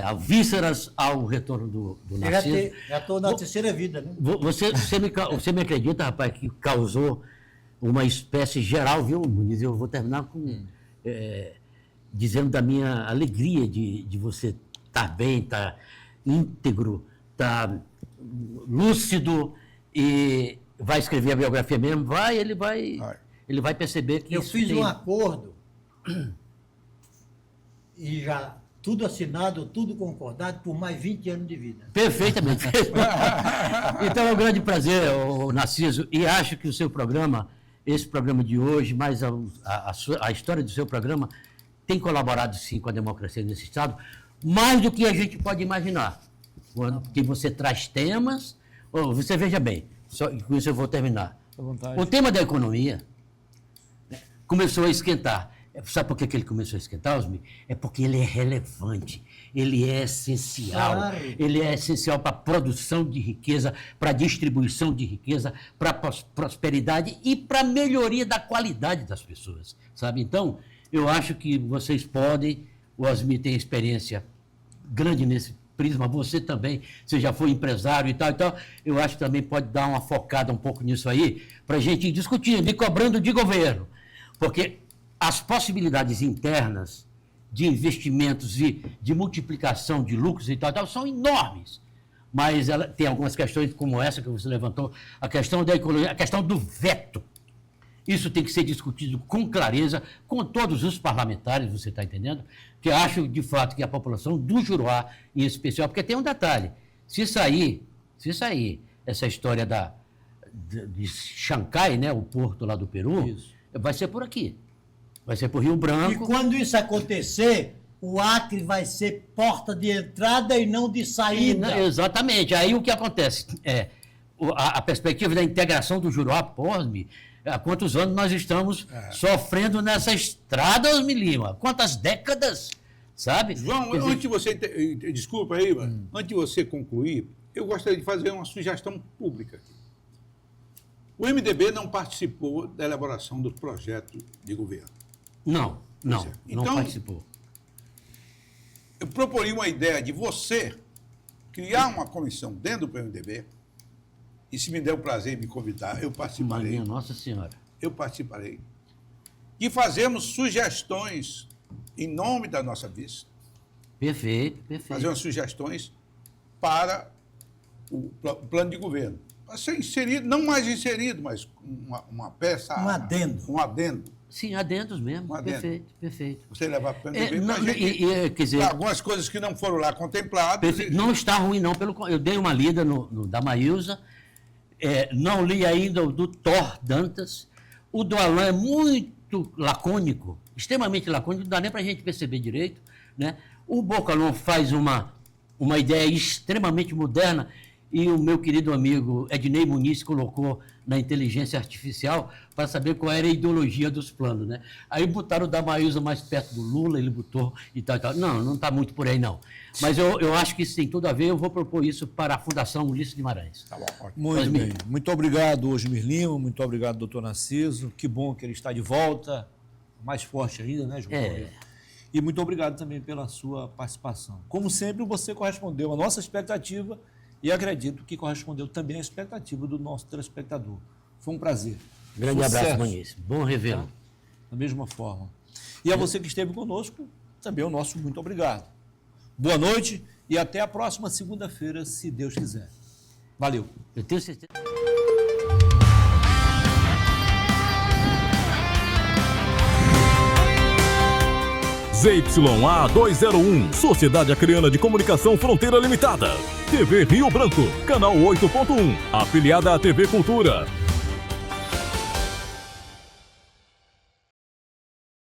Ao vísceras ao retorno do Narciso. Já estou na terceira vida, né? Você me acredita, rapaz, que causou uma espécie geral, viu, Muniz? Eu vou terminar com dizendo da minha alegria de você estar bem, estar íntegro, estar lúcido e vai escrever a biografia mesmo, ele vai perceber que eu isso fiz tem... um acordo e já tudo assinado, tudo concordado por mais 20 anos de vida. Perfeitamente. Então é um grande prazer, Narciso, e acho que o seu programa, esse programa de hoje, mais a história do seu programa, tem colaborado sim com a democracia nesse Estado, mais do que a gente pode imaginar. Que você traz temas, você veja bem, com isso eu vou terminar. À vontade. O tema da economia começou a esquentar. Sabe por que ele começou a esquentar, Osmi? É porque ele é relevante, ele é essencial. Claro. Ele é essencial para a produção de riqueza, para a distribuição de riqueza, para a prosperidade e para a melhoria da qualidade das pessoas, sabe? Então, eu acho que vocês podem, o Osmi tem experiência grande nesse prisma, você também, você já foi empresário e tal, eu acho que também pode dar uma focada um pouco nisso aí, para a gente ir discutindo e cobrando de governo, porque as possibilidades internas de investimentos e de multiplicação de lucros e tal são enormes, mas tem algumas questões como essa que você levantou, a questão da economia, a questão do veto. Isso tem que ser discutido com clareza, com todos os parlamentares, você está entendendo? Que acho, de fato, que a população do Juruá, em especial, porque tem um detalhe, se sair essa história de Xangai, né, o porto lá do Peru, Isso. Vai ser por aqui. Vai ser por Rio Branco. E quando isso acontecer, o Acre vai ser porta de entrada e não de saída. Exatamente. Aí o que acontece? A perspectiva da integração do Juruá, pô-me, há quantos anos nós estamos sofrendo nessa estrada, Osmi Lima? Quantas décadas, sabe? João, antes de você... Desculpa aí, antes de você concluir, eu gostaria de fazer uma sugestão pública aqui. O MDB não participou da elaboração do projeto de governo. Não Então, participou. Eu proporia uma ideia de você criar uma comissão dentro do MDB, e se me der o prazer em me convidar, eu participarei. Minha Nossa Senhora. Eu participarei. E fazemos sugestões em nome da nossa vice. Perfeito. Fazemos sugestões para o plano de governo. Para ser inserido, não mais inserido, mas uma peça... Um adendo. Um adendo. Sim, adendos mesmo. Um adendo. Perfeito. Você levar para o MDB, Quer dizer, algumas coisas que não foram lá contempladas. não está ruim, não. Eu dei uma lida no da Maílza, não li ainda o do Thor Dantas. O do Alain é muito lacônico, extremamente lacônico, não dá nem para a gente perceber direito, né? O Bocalon faz uma ideia extremamente moderna, e o meu querido amigo Ednei Muniz colocou na inteligência artificial para saber qual era a ideologia dos planos, né? Aí botaram o da Maílza mais perto do Lula, ele botou e tal. Não está muito por aí, não. Mas eu acho que isso tem tudo a ver, eu vou propor isso para a Fundação Ulisses Guimarães. Tá bom, ótimo. Muito bem. Muito obrigado, Osmir Lima, muito obrigado, doutor Narciso. Que bom que ele está de volta, mais forte ainda, né, João? E muito obrigado também pela sua participação. Como sempre, você correspondeu à nossa expectativa e acredito que correspondeu também à expectativa do nosso telespectador. Foi um prazer. Grande Sucesso. abraço, Muniz. Bom revê-lo. Tá? Da mesma forma. E a você que esteve conosco, também o nosso muito obrigado. Boa noite e até a próxima segunda-feira, se Deus quiser. Valeu. Eu tenho certeza. ZYA 201, Sociedade Acreana de Comunicação Fronteira Limitada. TV Rio Branco, canal 8.1, afiliada à TV Cultura.